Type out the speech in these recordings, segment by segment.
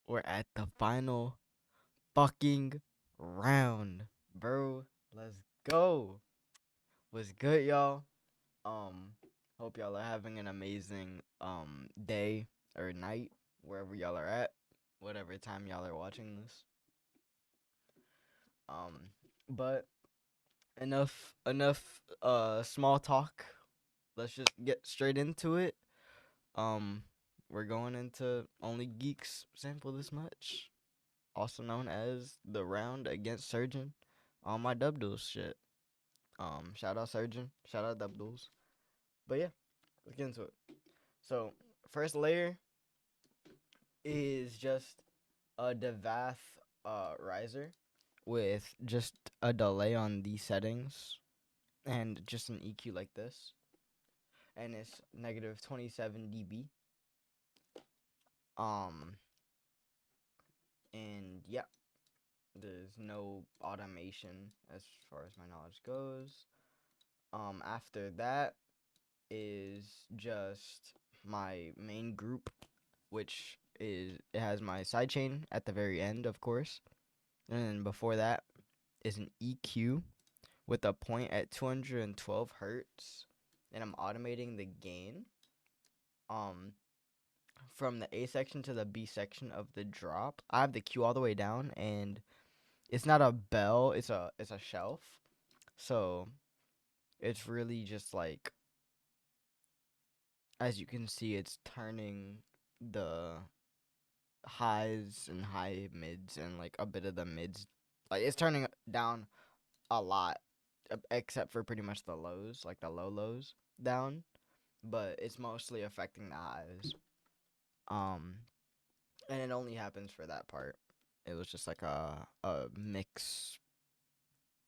We're at the final fucking round, bro. Let's go. What's good, y'all? Um, hope y'all are having an amazing day or night wherever y'all are at, whatever time y'all are watching this. Um, but enough small talk. Let's just get straight into it. Um, we're going into only geeks sample this much, also known as the round against Surgeon on my dub duels shit. Shout out Surgeon, shout out dub duels. But yeah, let's get into it. So first layer is just a Devath riser with just a delay on these settings and just an EQ like this, and it's negative 27 dB. Um, and yeah, there's no automation as far as my knowledge goes. After that is just my main group, which is it has my sidechain at the very end, of course, and then before that is an EQ with a point at 212 hertz, and I'm automating the gain. Um, from the A section to the B section of the drop, I have the Q all the way down, and it's not a bell; it's a shelf. So it's really just like, as you can see, it's turning the highs and high mids and like a bit of the mids. Like it's turning down a lot, except for pretty much the lows, like the low lows down. But it's mostly affecting the highs. Um, and it only happens for that part. It was just like a mix,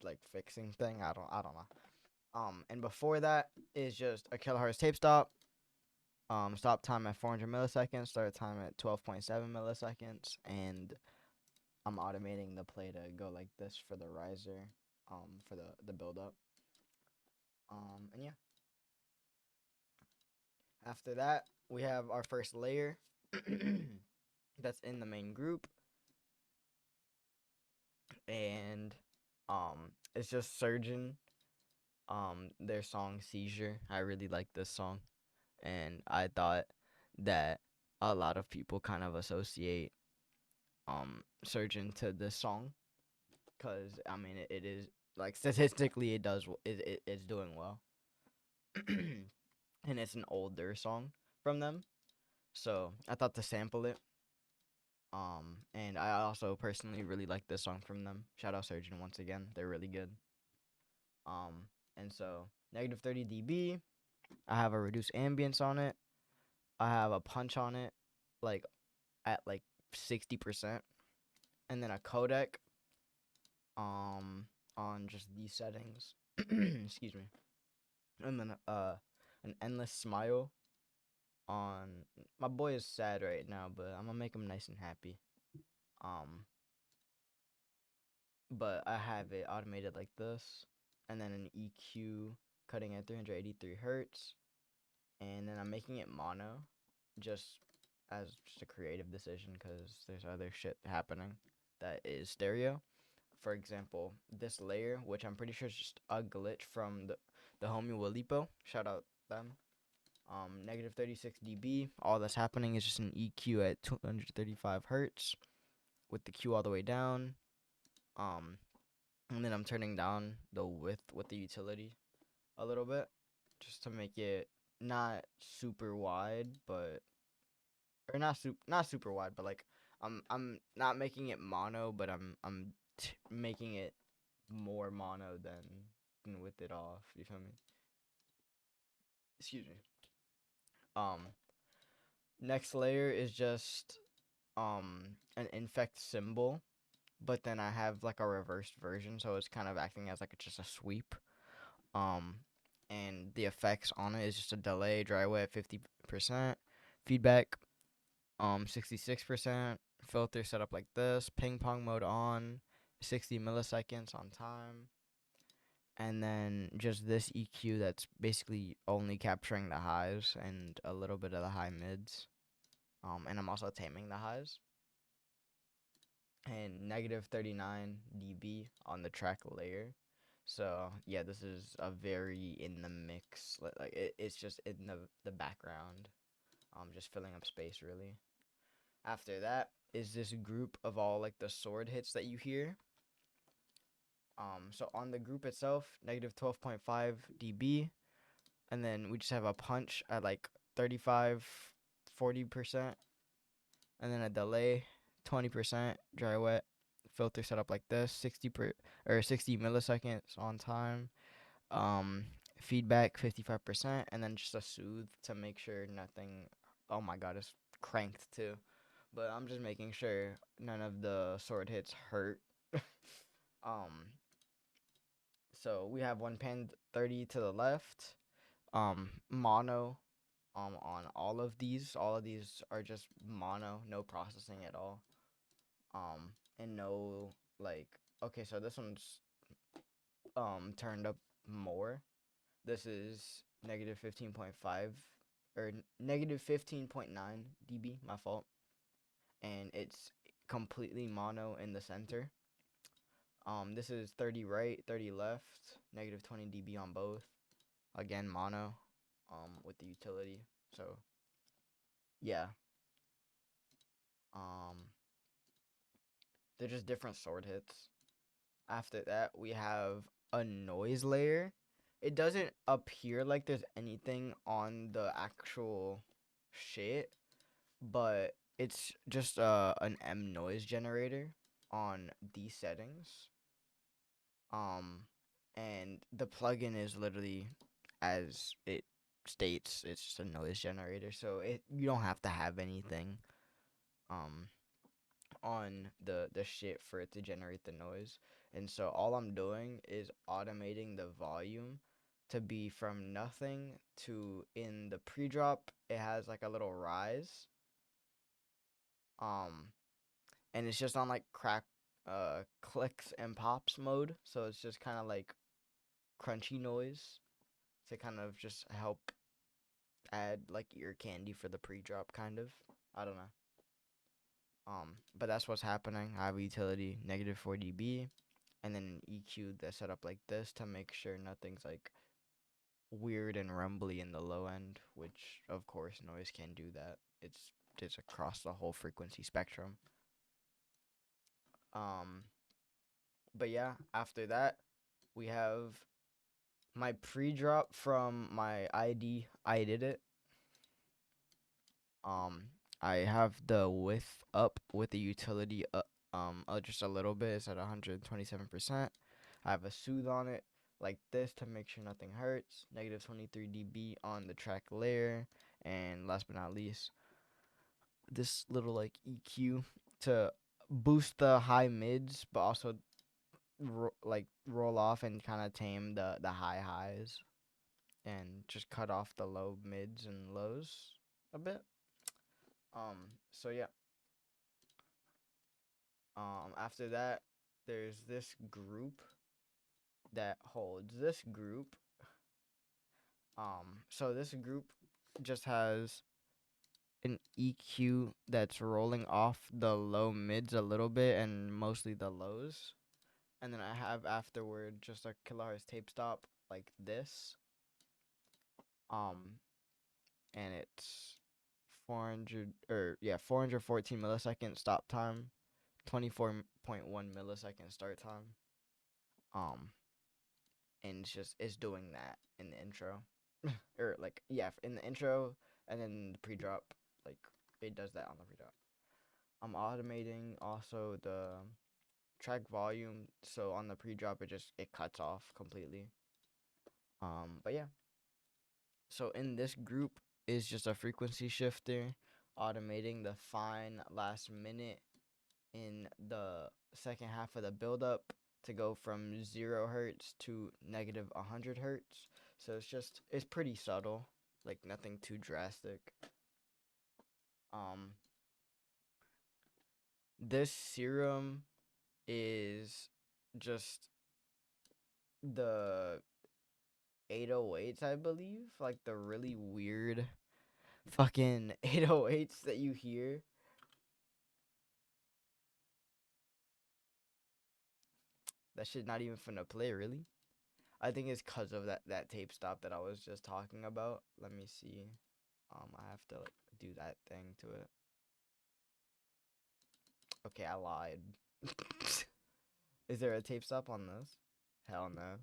like fixing thing. I don't know. And before that is just a kilohertz tape stop. Stop time at 400 milliseconds, start time at 12.7 milliseconds, and I'm automating the play to go like this for the riser, for the build up. And yeah, after that we have our first layer that's in the main group, and it's just Surgeon. Their song Seizure. I really like this song, and I thought that a lot of people kind of associate Surgeon to this song, because I mean it is like statistically it's doing well, and it's an older song from them, so I thought to sample it. And I also personally really like this song from them. Shout out Surgeon once again, they're really good. Um, and so negative 30 dB. I have a reduced ambience on it. I have a punch on it, like at like 60%, and then a codec um on just these settings. Excuse me. And then an endless smile on my boy is sad right now, but I'm gonna make him nice and happy. Um but I have it automated like this, and then an EQ cutting at 383 hertz, and then I'm making it mono, just as just a creative decision because there's other shit happening that is stereo. For example, this layer, which I'm pretty sure is just a glitch from the homie Walipo. Shout out them. Negative 36 dB. All that's happening is just an EQ at 235 hertz with the Q all the way down. Um, and then I'm turning down the width with the utility a little bit, just to make it not super wide, but or not super wide, but like I'm not making it mono, but I'm making it more mono than with it off. You feel me? Excuse me. Um, Next layer is just an infect symbol, but then I have like a reversed version, so it's kind of acting as like it's just a sweep. Um, and the effects on it is just a delay, dry wet 50%, feedback 66%, filter set up like this, ping pong mode on, 60 milliseconds on time, and then just this EQ that's basically only capturing the highs and a little bit of the high mids. And I'm also taming the highs. and negative 39 dB on the track layer. So yeah, this is a very in the mix. Like it's just in the background, just filling up space really. After that is this group of all like the sword hits that you hear. So on the group itself, negative 12.5 dB, and then we just have a punch at like 35, 40%, and then a delay 20%, dry wet, filter set up like this, 60 milliseconds on time, um feedback 55%, and then just a soothe to make sure nothing. Oh my god, it's cranked too, but I'm just making sure none of the sword hits hurt. um so we have one pan 30 to the left, mono, on all of these are just mono, no processing at all, and no, like, okay, so this one's turned up more. This is negative 15.5 or negative 15.9 dB, my fault. And it's completely mono in the center. This is 30 right, 30 left, negative 20 dB on both. Again, mono, with the utility. So, yeah. Um, they're just different sword hits. After that, we have a noise layer. It doesn't appear like there's anything on the actual shit, but it's just an M noise generator on these settings. Um, and the plugin is literally as it states, it's just a noise generator, so you don't have to have anything um on the shit for it to generate the noise. And so all I'm doing is automating the volume to be from nothing to, in the pre-drop it has like a little rise, um and it's just on like clicks and pops mode, so it's just kind of like crunchy noise to kind of just help add like ear candy for the pre-drop kind of. I don't know. But that's what's happening. I have a utility negative 4 dB, and then an EQ that's set up like this to make sure nothing's like weird and rumbly in the low end, which of course noise can do that. It's just across the whole frequency spectrum. Um, but yeah, after that we have my pre-drop from my ID. I did it. Um, I have the width up with the utility just a little bit. It's at 127%. I have a soothe on it like this to make sure nothing hurts. Negative 23 dB on the track layer, and last but not least, this little like EQ to boost the high mids, but also roll off and kind of tame the high highs, and just cut off the low mids and lows a bit. So yeah. After that, there's this group that holds this group. So this group just has an EQ that's rolling off the low mids a little bit and mostly the lows. And then I have afterward just a kilohertz tape stop like this. Um, and it's 414 millisecond stop time, 24.1 millisecond start time. And it's doing that in the intro, or like, yeah, in the intro, and then the pre-drop, like it does that on the pre-drop. I'm automating also the track volume, so on the pre-drop it cuts off completely. But yeah, so in this group is just a frequency shifter automating the fine last minute in the second half of the build-up to go from 0 hertz to negative 100 hertz. So it's pretty subtle, like nothing too drastic. Um, this serum is just the 808s, I believe, like the really weird fucking 808s that you hear. That shit not even finna play, really. I think it's cause of that tape stop that I was just talking about. Let me see. I have to like do that thing to it. Okay, I lied. Is there a tape stop on this? Hell no.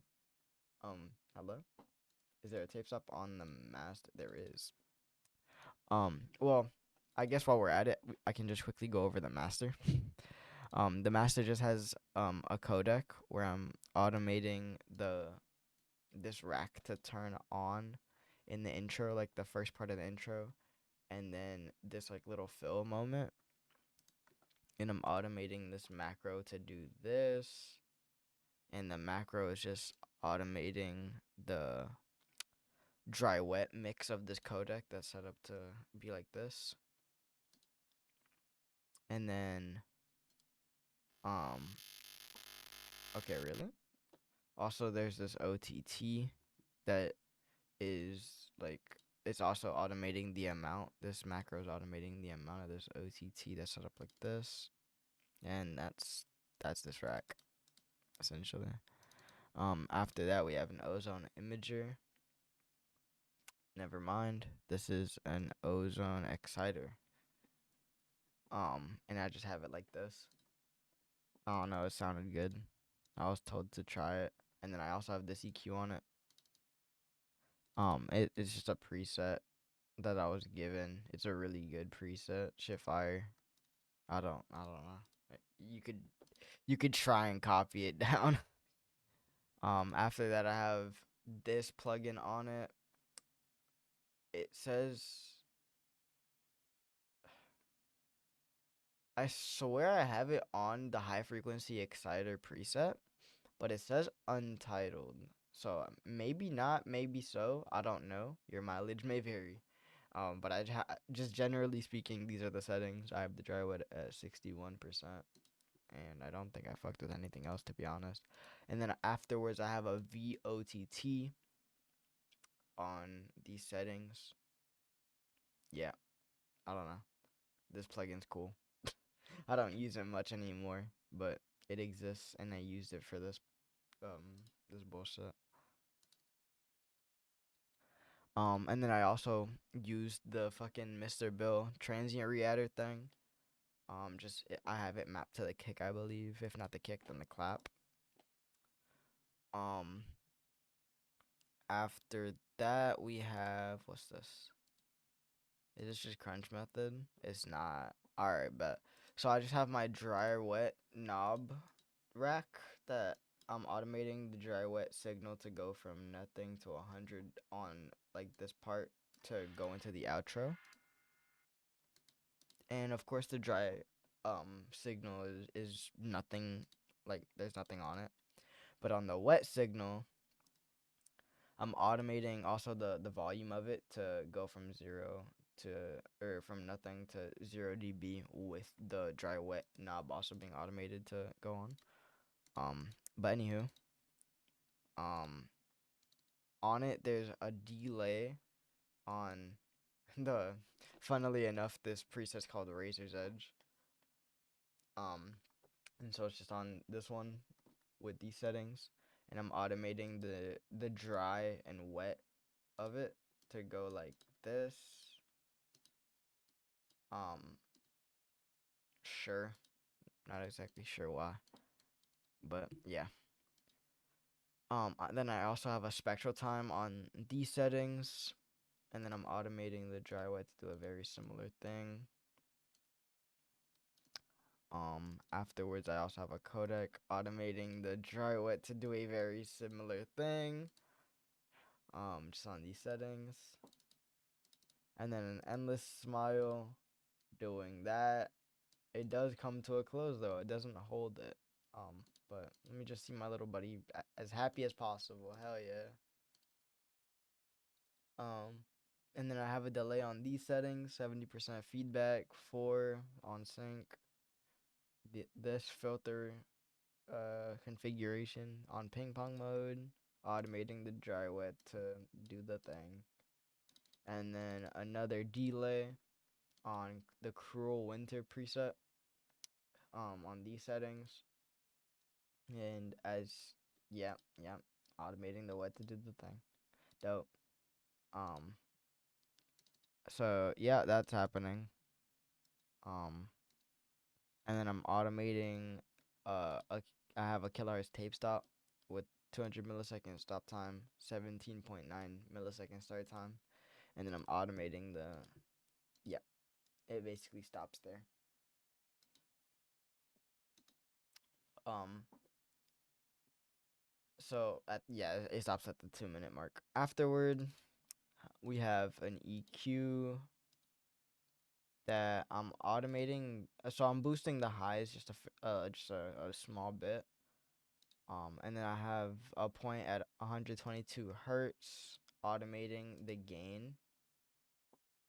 Hello? Is there a tape stop on the master? There is. Well, I guess while we're at it, I can just quickly go over the master. The master just has a codec where I'm automating this rack to turn on in the intro, like the first part of the intro, and then this like little fill moment. And I'm automating this macro to do this, and the macro is just automating the dry wet mix of this codec that's set up to be like this. And then okay, really? Also there's this OTT that is like it's also automating the amount. This macro is automating the amount of this OTT that's set up like this. And that's this rack essentially. After that we have an ozone imager. Never mind. This is an ozone exciter. And I just have it like this. I don't know, it sounded good. I was told to try it. And then I also have this EQ on it. It's just a preset that I was given. It's a really good preset. Shit fire. I don't know. You could try and copy it down. After that I have this plugin on it. It says I swear I have it on the high frequency exciter preset, but it says untitled. So maybe not, maybe so. I don't know. Your mileage may vary. But just generally speaking, these are the settings. I have the dry wet at 61%, and I don't think I fucked with anything else to be honest. And then afterwards, I have a VOTT on these settings. Yeah, I don't know. This plugin's cool. I don't use it much anymore, but it exists, and I used it for this bullshit. And then I also used the fucking Mr. Bill transient readder thing. I have it mapped to the kick, I believe. If not the kick, then the clap. Um, After that we have what's this? Is this just crunch method? It's not. Alright, but so I just have my dry wet knob rack that I'm automating the dry wet signal to go from nothing to 100 on like this part to go into the outro. And of course the dry signal is nothing, like there's nothing on it. But on the wet signal, I'm automating also the volume of it to go from from nothing to 0 dB with the dry wet knob also being automated to go on. But anywho, um on it there's a delay on the funnily enough this preset's called Razor's Edge. And so it's just on this one with these settings, and I'm automating the dry and wet of it to go like this. Sure, not exactly sure why, but yeah. Then I also have a spectral time on these settings, and then I'm automating the dry wet to do a very similar thing. Afterwards I also have a codec automating the dry wet to do a very similar thing. Just on these settings. And then an endless smile doing that. It does come to a close though. It doesn't hold it. But let me just see my little buddy as happy as possible. Hell yeah. And then I have a delay on these settings, 70% feedback, 4 on sync. This filter configuration on ping pong mode, automating the dry wet to do the thing. And then another delay on the cruel winter preset on these settings. And as yeah, yeah, automating the what to do the thing. Dope. Um so yeah, that's happening. Um and then I'm automating I have a Killers tape stop with 200 millisecond stop time, 17.9 millisecond start time, and then I'm automating the yeah, it basically stops there. Um so at yeah, it stops at the 2 minute mark. Afterward, we have an EQ that I'm automating. So I'm boosting the highs just a small bit. And then I have a point at 122 hertz, automating the gain.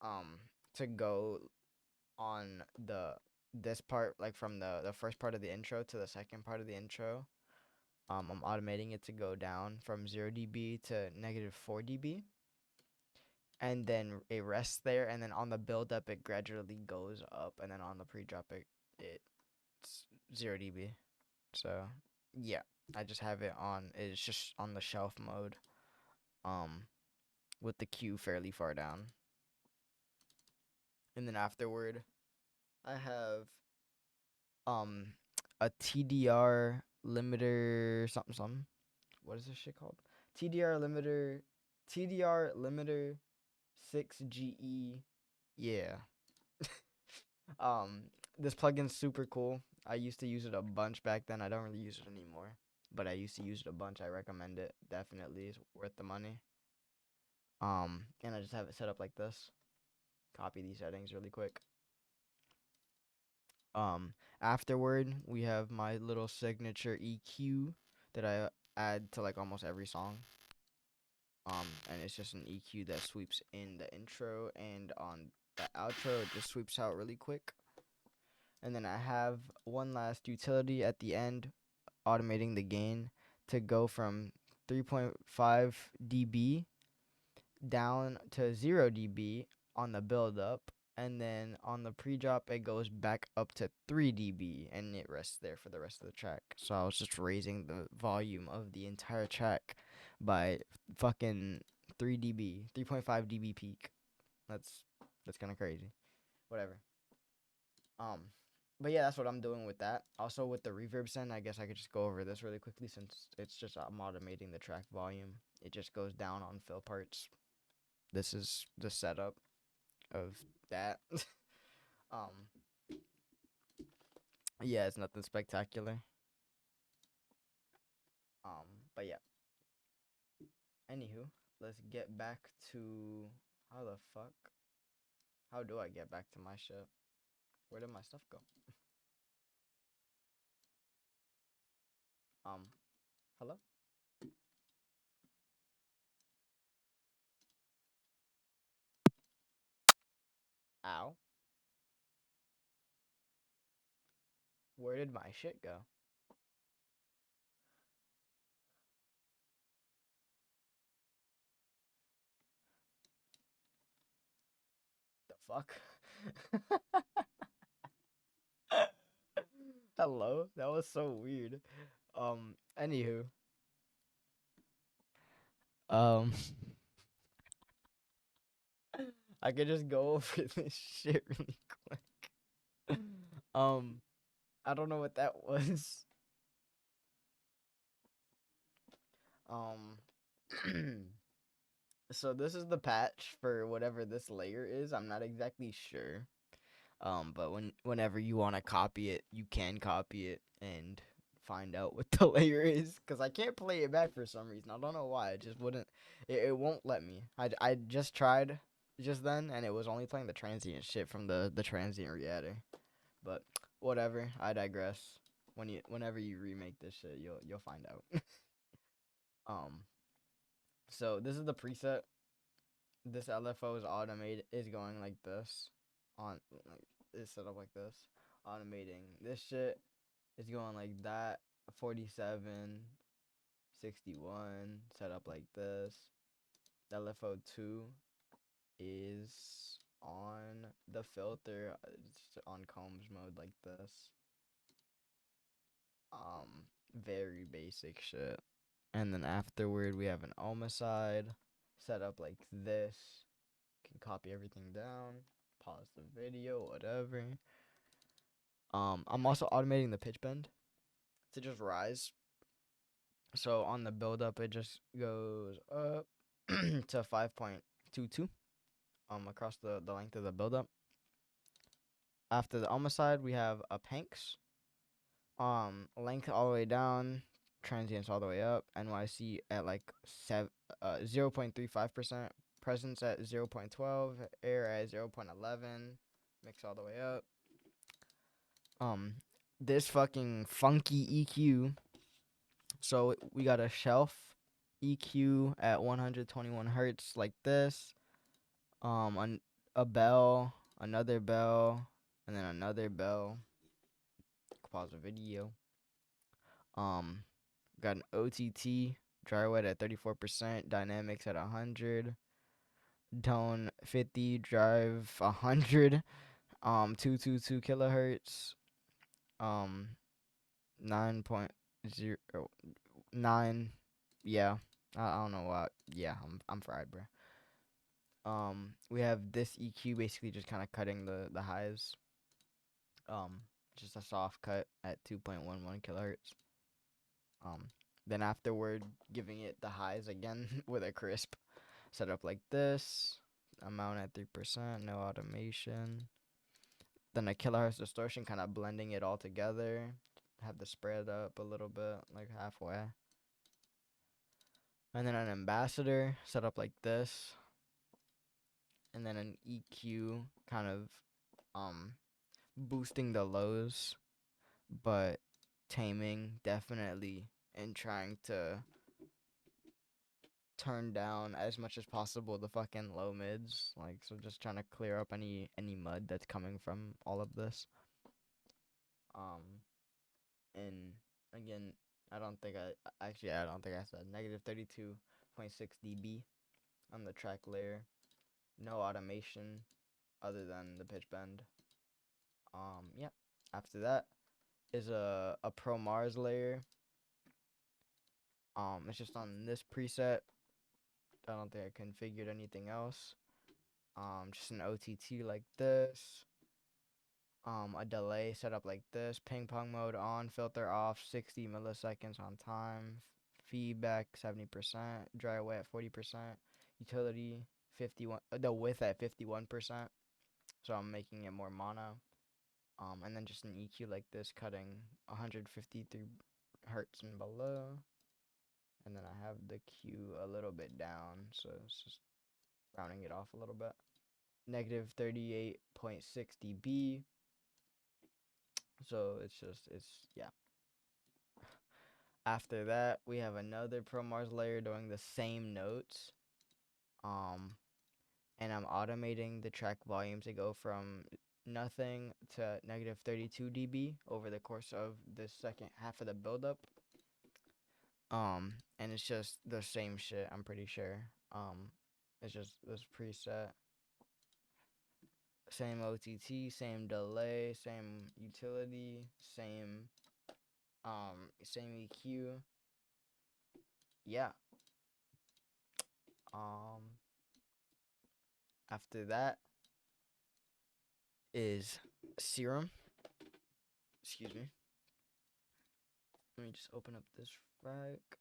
Um, to go on this part, like from the first part of the intro to the second part of the intro. I'm automating it to go down from 0 dB to -4 dB, and then it rests there, and then on the build up it gradually goes up, and then on the pre-drop it's 0 dB. So yeah, I just have it on. It's just on the shelf mode. Um, with the Q fairly far down, and then afterward, I have um a TDR limiter something something. What is this shit called? TDR limiter, TDR limiter 6GE. Yeah. Um, this plugin's super cool. I used to use it a bunch back then. I don't really use it anymore, but I used to use it a bunch. I recommend it. Definitely, it's worth the money. And I just have it set up like this. Copy these settings really quick. Afterward, we have my little signature EQ that I add to like almost every song. And it's just an EQ that sweeps in the intro, and on the outro it just sweeps out really quick. And then I have one last utility at the end, automating the gain to go from 3.5 dB down to 0 dB on the build up, and then on the pre-drop it goes back up to 3 dB, and it rests there for the rest of the track. So I was just raising the volume of the entire track by fucking 3 dB, 3.5 dB peak. That's kind of crazy. Whatever. Um but yeah, that's what I'm doing with that. Also with the reverb send, I guess I could just go over this really quickly since it's just I'm automating the track volume. It just goes down on fill parts. This is the setup of that. um yeah, it's nothing spectacular. But yeah. Anywho, let's get back to how the fuck? How do I get back to my shit? Where did my stuff go? Um, hello? Ow. Where did my shit go? The fuck? Hello? That was so weird. Anywho. Um I could just go over this shit really quick. Um, I don't know what that was. Um so this is the patch for whatever this layer is. I'm not exactly sure. But whenever you want to copy it, you can copy it and find out what the layer is. Cause I can't play it back for some reason. I don't know why. It just wouldn't. It won't let me. I just tried just then, and it was only playing the transient shit from the transient re-adder. But whatever. I digress. Whenever you remake this shit, you'll find out. um. So this is the preset. This LFO is going like this, on like is set up like this. Automating this shit is going like that. 47, 61 set up like this. LFO 2 is on the filter. It's on combs mode like this. very basic shit. And then afterward, we have an homicide set up like this. Can copy everything down, pause the video, whatever. I'm also automating the pitch bend to just rise. So on the build up, it just goes up to 5.22 across the length of the build up. After the homicide, we have a Panks. Length all the way down, transients all the way up. NYC at like 0.35%, presence at 0.12, air at 0.11, mix all the way up. This fucking funky EQ. So we got a shelf EQ at 121 hertz like this. A bell, another bell, and then another bell. Pause the video. Got an OTT, dry wet at 34%, dynamics at 100, tone 50, drive 100, 222 kilohertz, 9.09. Yeah, I don't know what. Yeah, I'm fried, bro. We have this EQ basically just kind of cutting the highs. Just a soft cut at 2.11 kilohertz. Then afterward, giving it the highs again with a crisp setup like this. Amount at 3%, no automation. Then a kilohertz distortion, kind of blending it all together. Have the spread up a little bit, like halfway. And then an ambassador set up like this. And then an EQ kind of boosting the lows, but taming definitely, and trying to turn down as much as possible the fucking low mids. Like, so just trying to clear up any mud that's coming from all of this. And again, I don't think I said negative 32.6 dB on the track layer. No automation other than the pitch bend. Yeah. After that is a Pro Mars layer. It's just on this preset. I don't think I configured anything else. Just an OTT like this. A delay set up like this. Ping pong mode on, filter off, 60 milliseconds on time. Feedback 70%. Dry wet 40%. Utility 51. The width at 51%. So I'm making it more mono. And then just an EQ like this, cutting 153 hertz and below. And then I have the Q a little bit down, so it's just rounding it off a little bit. Negative 38.6 dB. So yeah. After that, we have another Pro Mars layer doing the same notes. And I'm automating the track volume to go from nothing to negative 32 dB over the course of the second half of the buildup. And it's just the same shit, I'm pretty sure. It's just this preset. Same OTT, same delay, same utility, same EQ. Yeah. After that is Serum. Excuse me. Let me just open up this rack.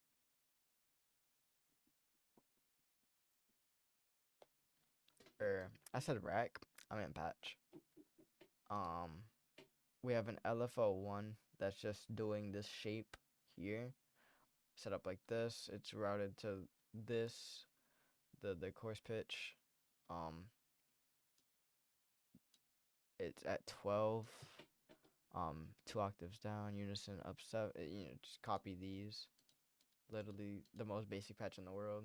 I said rack. I meant patch. We have an LFO1 that's just doing this shape here. Set up like this. It's routed to this, the course pitch. It's at 12. 2 octaves down, unison up 7. Just copy these. Literally the most basic patch in the world.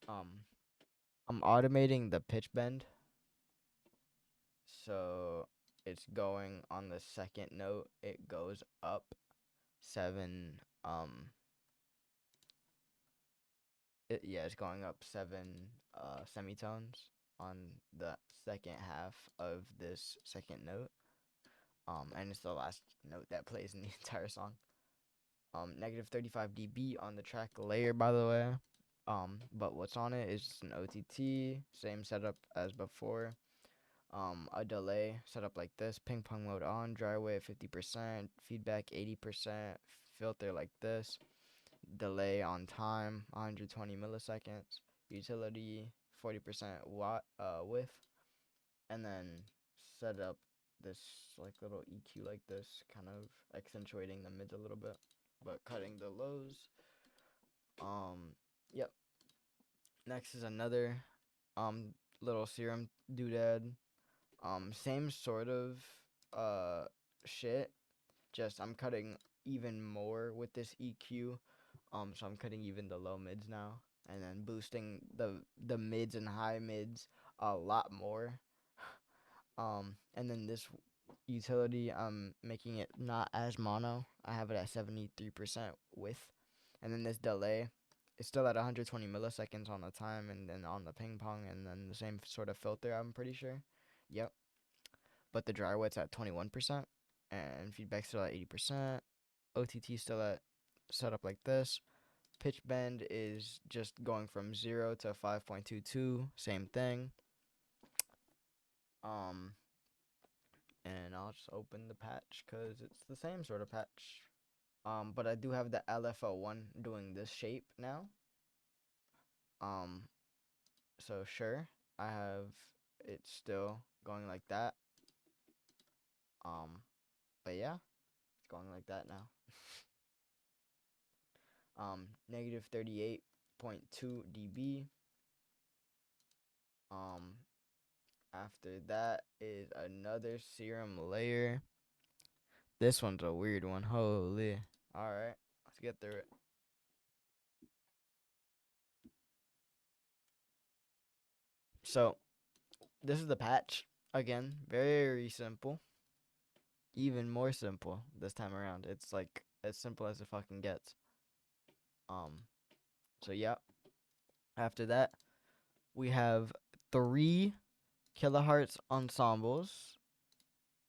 I'm automating the pitch bend. So it's going on the second note. It goes up 7. It's going up 7 semitones on the second half of this second note. And it's the last note that plays in the entire song. Negative 35 dB on the track layer, by the way. But what's on it is just an OTT, same setup as before. A delay set up like this, ping pong mode on, dry wave 50%, feedback 80%, filter like this, delay on time 120 milliseconds, utility 40% width, and then set up this like little EQ like this, kind of accentuating the mids a little bit, but cutting the lows. Yep. Next is another little serum doodad. Same sort of uh shit. Just I'm cutting even more with this EQ. So I'm cutting even the low mids now, and then boosting the mids and high mids a lot more. And then this utility, I'm making it not as mono. I have it at 73% width, and then this delay, it's still at 120 milliseconds on the time, and then on the ping pong, and then the same sort of filter. I'm pretty sure. Yep. But the dry wet's at 21%, and feedback still at 80%. OTT still at set up like this. Pitch bend is just going from 0 to 5.22, same thing. And I'll just open the patch because it's the same sort of patch. But I do have the LFO1 doing this shape now. So sure, I have it still going like that. But yeah, it's going like that now. Negative 38.2 dB. After that is another serum layer. This one's a weird one. Holy. Alright, let's get through it. So, this is the patch. Again, very simple. Even more simple this time around. It's like as simple as it fucking gets. So yeah. After that, we have 3 kilohertz ensembles.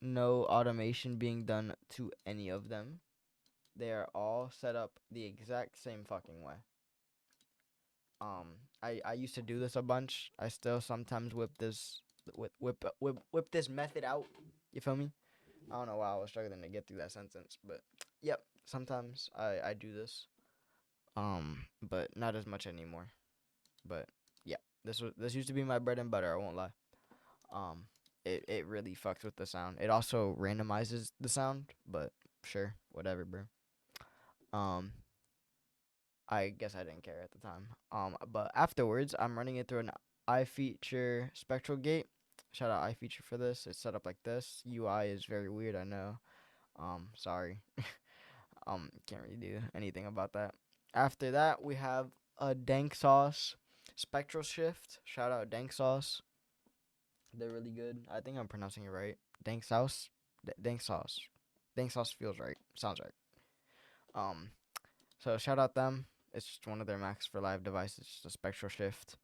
No automation being done to any of them. They are all set up the exact same fucking way. I used to do this a bunch. I still sometimes whip this method out. You feel me? I don't know why I was struggling to get through that sentence, but yep. Sometimes I do this. But not as much anymore. But yeah, this used to be my bread and butter. I won't lie. It really fucks with the sound. It also randomizes the sound, but sure, whatever, bro. I guess I didn't care at the time. But afterwards, I'm running it through an iFeature spectral gate. Shout out iFeature for this. It's set up like this. UI is very weird, I know. Sorry. Can't really do anything about that. After that, we have a Dank Sauce spectral shift. Shout out Dank Sauce. They're really good. I think I'm pronouncing it right. Dank Sauce. Dank Sauce. Dank Sauce feels right. Sounds right. So shout out them. It's just one of their Max for Live devices. It's just a spectral shift.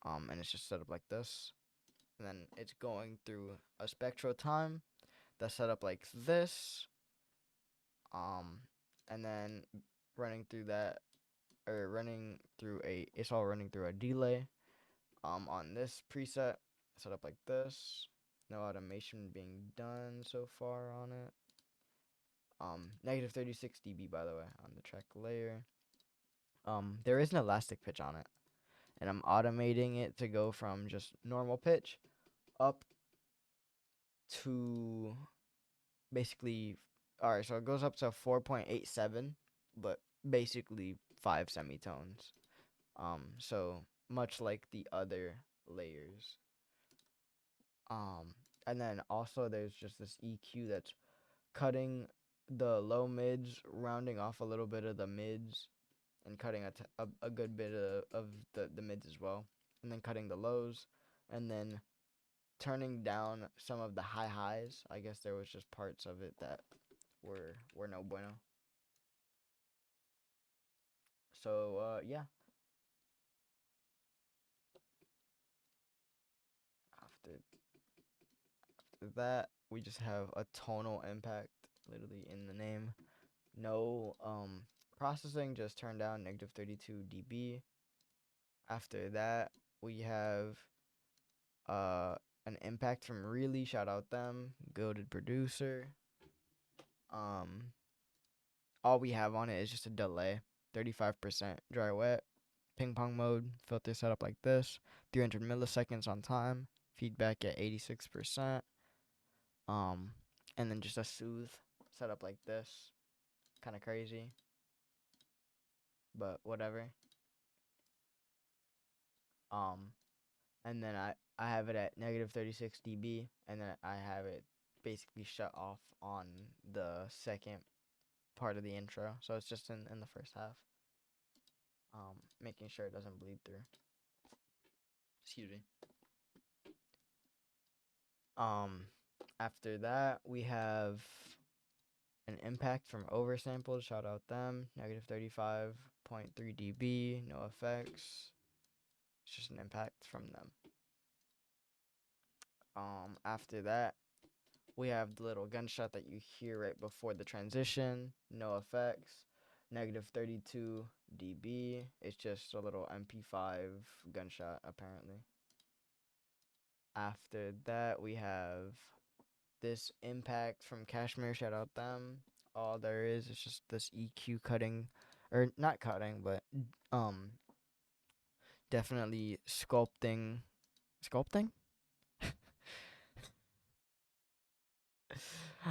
And it's just set up like this. And then it's going through a spectral time that's set up like this. And then running through that, or running through it's all running through a delay. On this preset, set up like this. No automation being done so far on it. Negative 36 dB, by the way, on the track layer. There is an elastic pitch on it, and I'm automating it to go from just normal pitch up to basically, alright, so it goes up to 4.87, but basically 5 semitones. So much like the other layers. And then also there's just this EQ that's cutting the low mids, rounding off a little bit of the mids, and cutting a good bit of the mids as well, and then cutting the lows, and then turning down some of the highs. I guess there was just parts of it that were no bueno. So yeah. After that, we just have a tonal impact, literally in the name. No processing, just turned down negative 32 dB. After that, we have uh an impact from Really, shout out them, goated producer. Um all we have on it is just a delay, 35% dry wet, ping pong mode, filter set up like this, 300 milliseconds on time, feedback at 86%. Um and then just a soothe set up like this. Kind of crazy, but whatever. Um and then I have it at negative 36 dB, and then I have it basically shut off on the second part of the intro, so it's just in the first half, making sure it doesn't bleed through. Excuse me. After that, we have an impact from oversampled, shout out them, negative 35.3 dB, no effects. It's just an impact from them. After that, we have the little gunshot that you hear right before the transition, no effects, negative 32 dB. It's just a little MP5 gunshot, apparently. After that, we have this impact from Kashmir, shout out them. All there is just this EQ cutting, or not cutting, but definitely sculpting.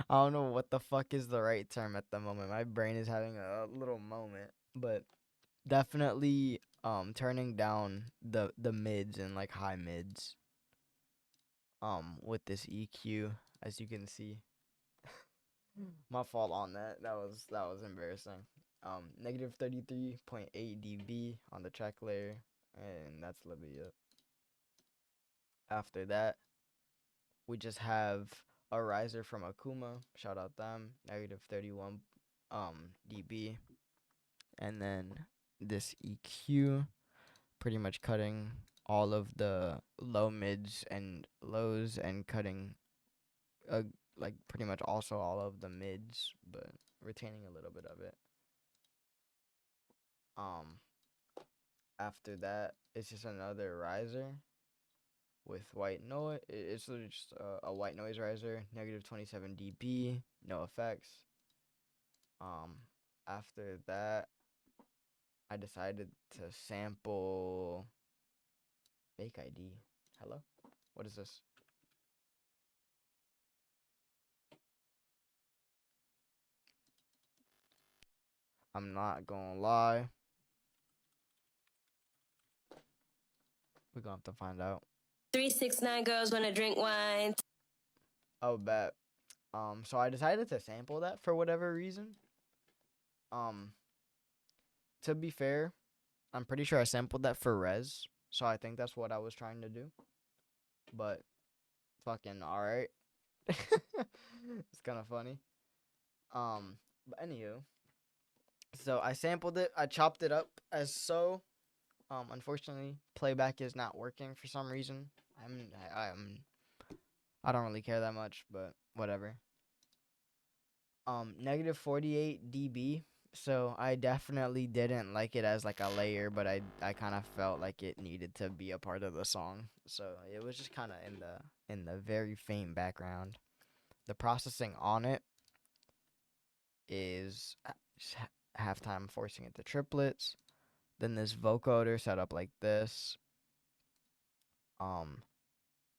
I don't know what the fuck is the right term at the moment. My brain is having a little moment, but definitely turning down the mids and like high mids with this EQ, as you can see. My fault on that. That was embarrassing. Negative 33.8 dB on the track layer, and that's literally it. After that, we just have a riser from Akuma. Shout out them. Negative 31 dB, and then this EQ, pretty much cutting all of the low mids and lows, and cutting like pretty much also all of the mids, but retaining a little bit of it. Um, After that, it's just another riser with white noise. It's literally just a white noise riser, negative 27 dB, no effects. After that, I decided to sample fake ID. Hello? What is this? I'm not gonna lie. We're gonna have to find out. 369 girls wanna drink wine. Oh, bet. So I decided to sample that for whatever reason. To be fair, I'm pretty sure I sampled that for Res, so I think that's what I was trying to do. But fucking alright. It's kind of funny. But anywho, so I sampled it. I chopped it up as so. Unfortunately, playback is not working for some reason. I don't really care that much, but whatever. Negative 48 dB. So I definitely didn't like it as like a layer, but I kind of felt like it needed to be a part of the song. So it was just kind of in the very faint background. The processing on it is halftime forcing it to triplets. Then this vocoder set up like this. And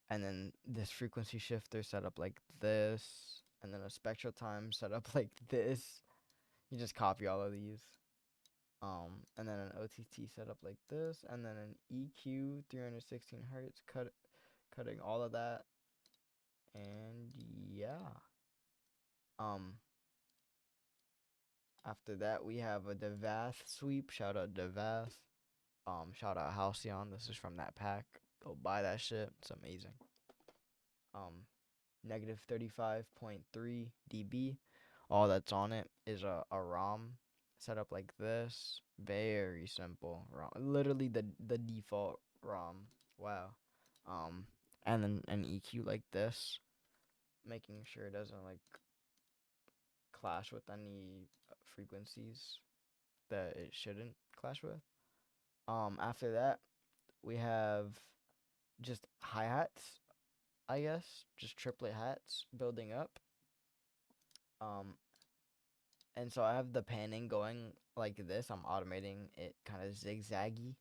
then this frequency shifter set up like this, and then a spectral time set up like this. You just copy all of these. And then an OTT setup like this, and then an EQ 316 hertz cutting all of that, and yeah. After that we have a Devath sweep. Shout out Devath. Shout out Halcyon. This is from that pack. Go buy that shit. It's amazing. Negative 35.3 dB. All that's on it is a ROM set up like this. Very simple ROM. Literally the default ROM. Wow. And then an EQ like this, making sure it doesn't like clash with any frequencies that it shouldn't clash with. After that, we have just hi-hats, I guess, just triplet hats building up. Um, and so I have the panning going like this. I'm automating it kind of zigzaggy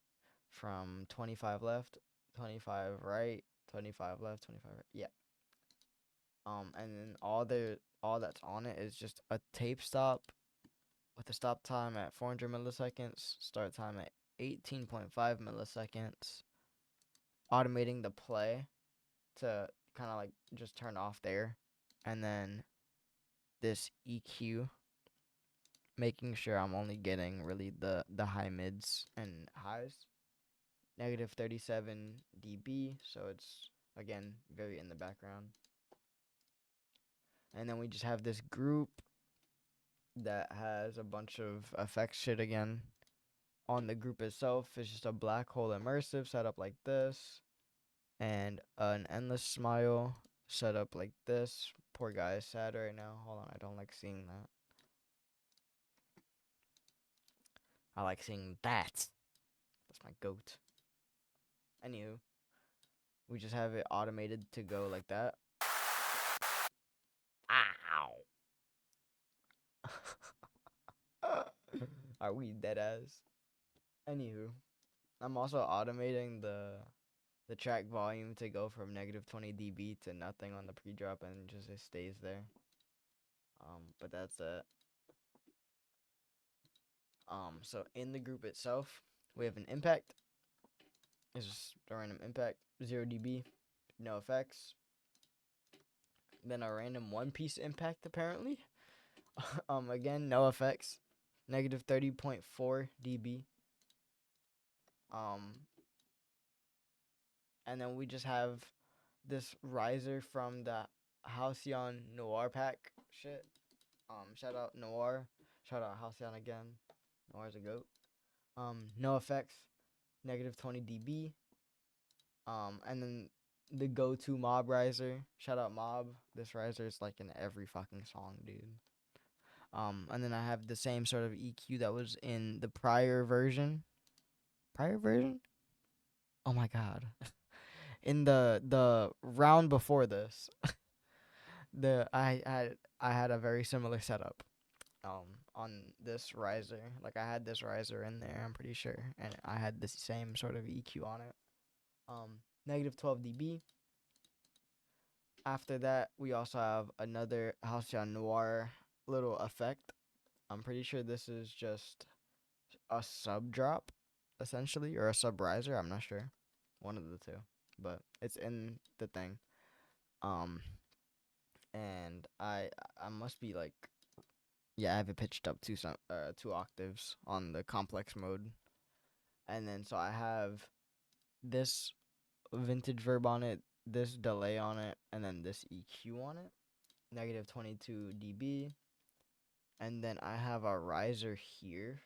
from 25 left, 25 right, 25 left, 25 right. Yeah. And then all that's on it is just a tape stop with a stop time at 400 milliseconds, start time at 18.5 milliseconds, automating the play to kind of like just turn off there, and then this EQ, making sure I'm only getting really the high mids and highs. Negative 37 dB, so it's again very in the background. And then we just have this group that has a bunch of effects shit again. On the group itself, it's just a black hole immersive set up like this, and an endless smile set up like this. Poor guy is sad right now. Hold on, I don't like seeing that. I like seeing that. That's my goat. Anywho, we just have it automated to go like that. Ow. Are we dead ass? Anywho, I'm also automating the track volume to go from negative 20 dB to nothing on the pre-drop, and just it stays there. But that's it. So in the group itself, we have an impact. It's just a random impact, 0 dB, no effects. Then a random one-piece impact apparently. Again, no effects, negative 30.4 dB. And then we just have this riser from the Halcyon Noir pack shit. Shout out Noir. Shout out Halcyon again. Noir's a goat. No effects, negative 20 dB. And then the go-to Mob riser. Shout out Mob. This riser is like in every fucking song, dude. And then I have the same sort of EQ that was in the prior version. Prior version? Oh my god. In the round before this, I had a very similar setup. On this riser, like I had this riser in there, I'm pretty sure, and I had the same sort of EQ on it. Negative 12 dB. After that, we also have another Halcyon Noir little effect. I'm pretty sure this is just a sub drop, essentially, or a sub riser. I'm not sure, one of the two, but it's in the thing. And I must be like, yeah, I have it pitched up to some 2 octaves on the complex mode, and then so I have this vintage verb on it, this delay on it, and then this EQ on it, negative 22 dB, and then I have a riser here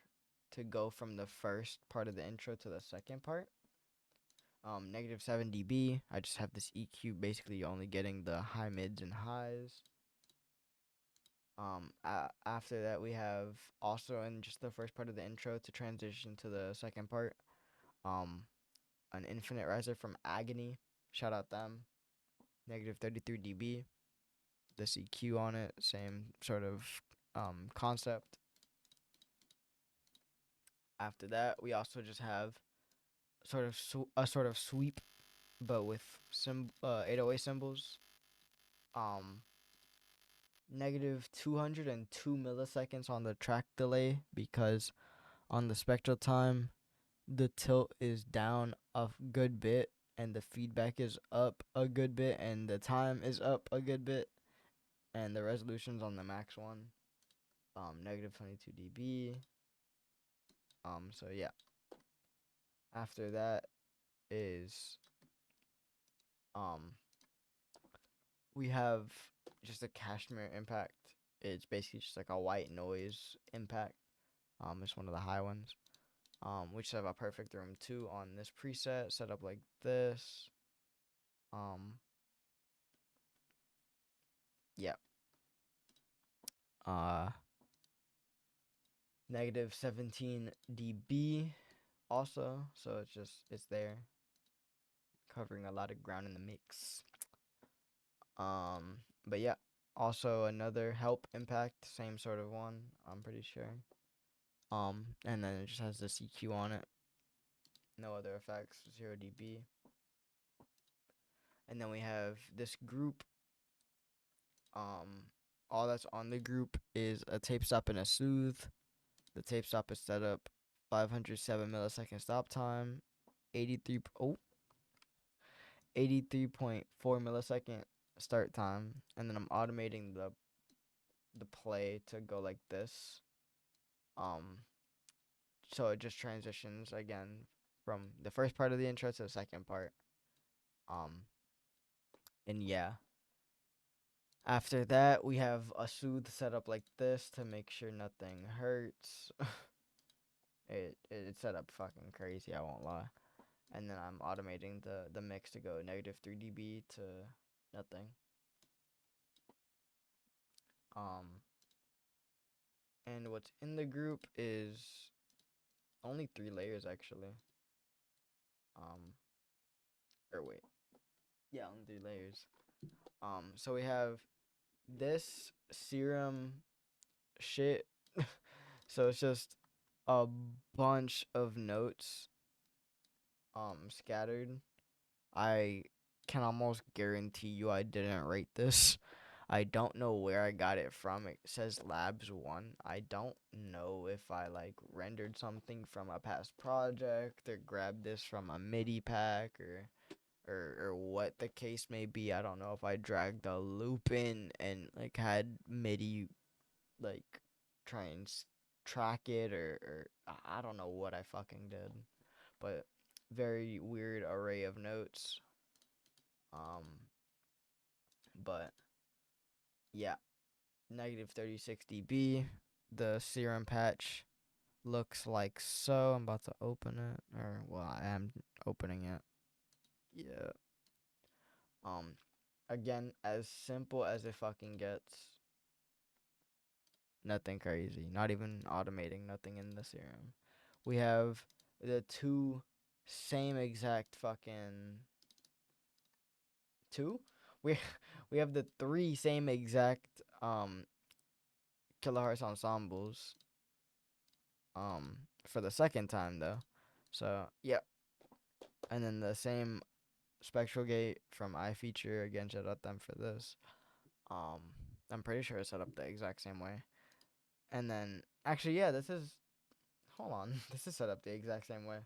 to go from the first part of the intro to the second part. Negative 7 dB. I just have this EQ basically only getting the high mids and highs. After that, we have also in just the first part of the intro to transition to the second part, an infinite riser from Agony. Shout out them. Negative 33 dB. This EQ on it, same sort of concept. After that, we also just have a sort of sweep, but with 808 symbols. Negative 202 milliseconds on the track delay, because on the spectral time, the tilt is down a good bit, and the feedback is up a good bit, and the time is up a good bit, and the resolution's on the max one. Negative 22 dB. So yeah. After that is we have just a Cashmere impact. It's basically just like a white noise impact. It's one of the high ones. We just have a perfect room 2 on this preset, set up like this. Yeah. Uh, negative 17 dB also, so it's there, covering a lot of ground in the mix. But yeah, also another help impact, same sort of one, I'm pretty sure. And then it just has the CQ on it. No other effects, 0 dB. And then we have this group. All that's on the group is a tape stop and a soothe. The tape stop is set up 507 millisecond stop time, 83 oh 83.4 millisecond start time, and then I'm automating the play to go like this. So it just transitions again from the first part of the intro to the second part. And yeah. After that, we have a soothe set up like this to make sure nothing hurts. It's set up fucking crazy, I won't lie. And then I'm automating the mix to go negative 3 dB to nothing. And what's in the group is only 3 layers actually. Or wait, yeah, only 3 layers. So we have this serum shit. So it's just a bunch of notes scattered. I can almost guarantee you I didn't write this. I don't know where I got it from. It says Labs 1. I don't know if I like rendered something from a past project or grabbed this from a MIDI pack or what the case may be. I don't know if I dragged a loop in and like had MIDI like try and track it or I don't know what I fucking did. But very weird array of notes. But yeah, negative 36 dB. The serum patch looks like so. I'm about to open it, or well, I am opening it. Yeah. Again, as simple as it fucking gets. Nothing crazy. Not even automating. Nothing in the serum. We have the two same exact fucking two. We we have the 3 same exact kilohertz ensembles for the second time though. So yep. And then the same spectral gate from iFeature, again shout out them for this. I'm pretty sure it's set up the exact same way. And then actually yeah, this is hold on. This is set up the exact same way.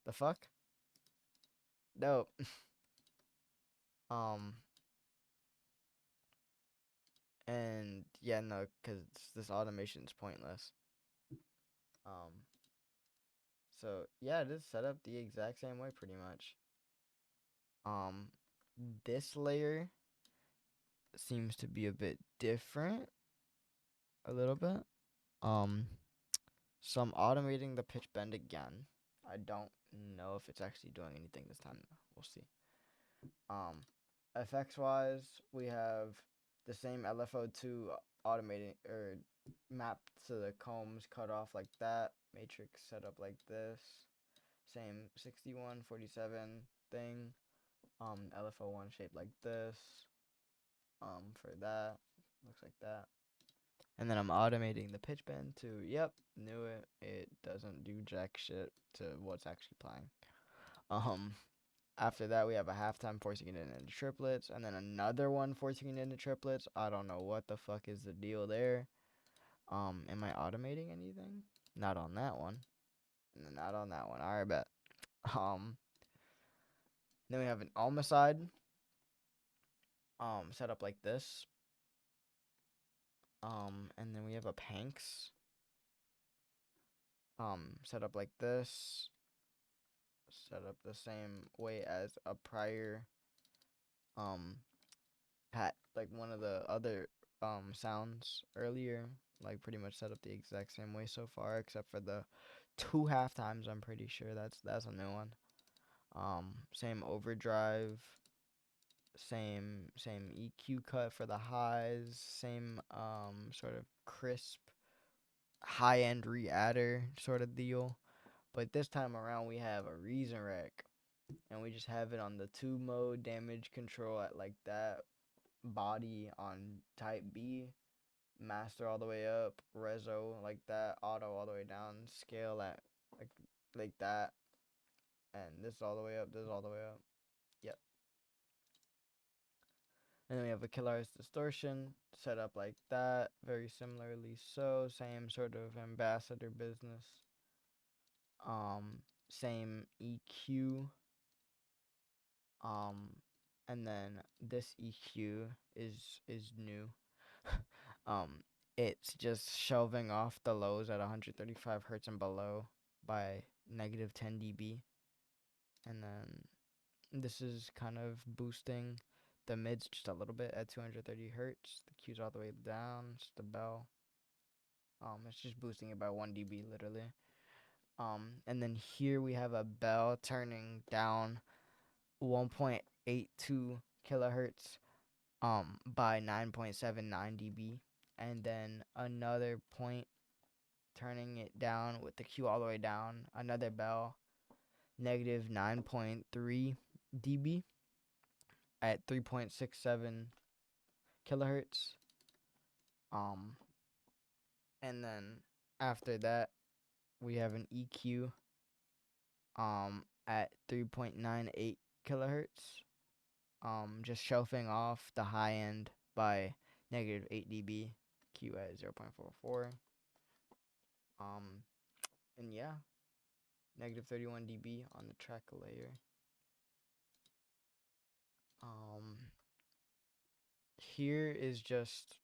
The fuck? Dope. um and yeah, no, cuz this automation is pointless. Um so yeah, it is set up the exact same way pretty much. This layer seems to be a bit different a little bit. Um so I'm automating the pitch bend again. I don't know if it's actually doing anything this time though. We'll see. FX wise, we have the same LFO2 automating or mapped to the combs cut off like that. Matrix set up like this. Same 6147 thing. LFO1 shaped like this. For that, looks like that. And then I'm automating the pitch bend to, yep, knew it. It doesn't do jack shit to what's actually playing. After that, we have a halftime forcing it into triplets, and then another one forcing it into triplets. I don't know what the fuck is the deal there. Am I automating anything? Not on that one. Not on that one. All right, bet. Then we have an Almacide, set up like this. And then we have a Panks, set up like this. Set up the same way as a prior, like one of the other, sounds earlier. Like pretty much set up the exact same way so far, except for the 2 half times. I'm pretty sure that's a new one. Same overdrive. same EQ cut for the highs, same sort of crisp high end re-adder sort of deal. But this time around we have a reason rec, and we just have it on the 2 mode damage control at like that, body on type B, master all the way up, reso like that, auto all the way down, scale at like that, and this all the way up, this all the way up. Yep. And then we have a killer artist distortion set up like that, very similarly so, same sort of ambassador business. Same EQ. And then this EQ is new. um, it's just shelving off the lows at 135 hertz and below by negative 10 dB, and then this is kind of boosting the mids just a little bit at 230 hertz. The Q's all the way down. It's the bell. It's just boosting it by 1 dB literally. And then here we have a bell turning down 1.82 kilohertz by 9.79 dB, and then another point turning it down with the Q all the way down, another bell, negative 9.3 dB at 3.67 kilohertz. And then after that we have an EQ at 3.98 kilohertz, just shelving off the high end by negative 8 dB, Q at 0.44. And yeah, negative 31 dB on the track layer. Here is just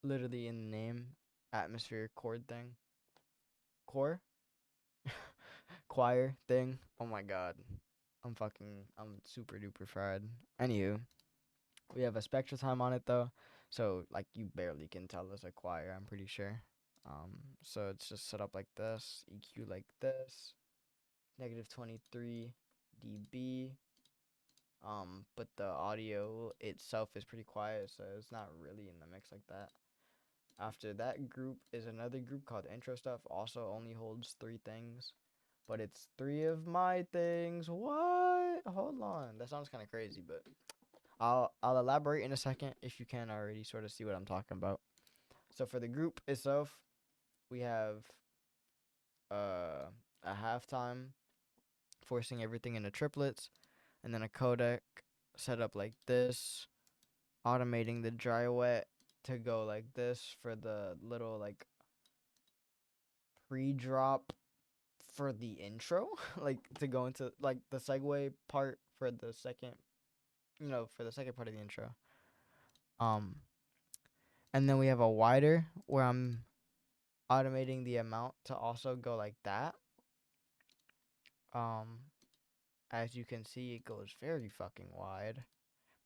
literally in the name, atmospheric chord thing. Core? Choir thing. Oh my god. I'm super duper fried. Anywho, we have a spectral time on it though, so like you barely can tell it's a choir, I'm pretty sure. So it's just set up like this, EQ like this, negative 23 dB. But the audio itself is pretty quiet, so it's not really in the mix like that. After that group is another group called intro stuff, also only holds 3 things, but it's 3 of my things. What? Hold on, that sounds kind of crazy, but I'll elaborate in a second if you can already sort of see what I'm talking about. So for the group itself, we have a halftime forcing everything into triplets, and then a codec set up like this, automating the dry wet to go like this for the little like pre-drop for the intro, like to go into like the segue part for the second, for the second part of the intro. And then we have a wider where I'm automating the amount to also go like that. As you can see, it goes very fucking wide.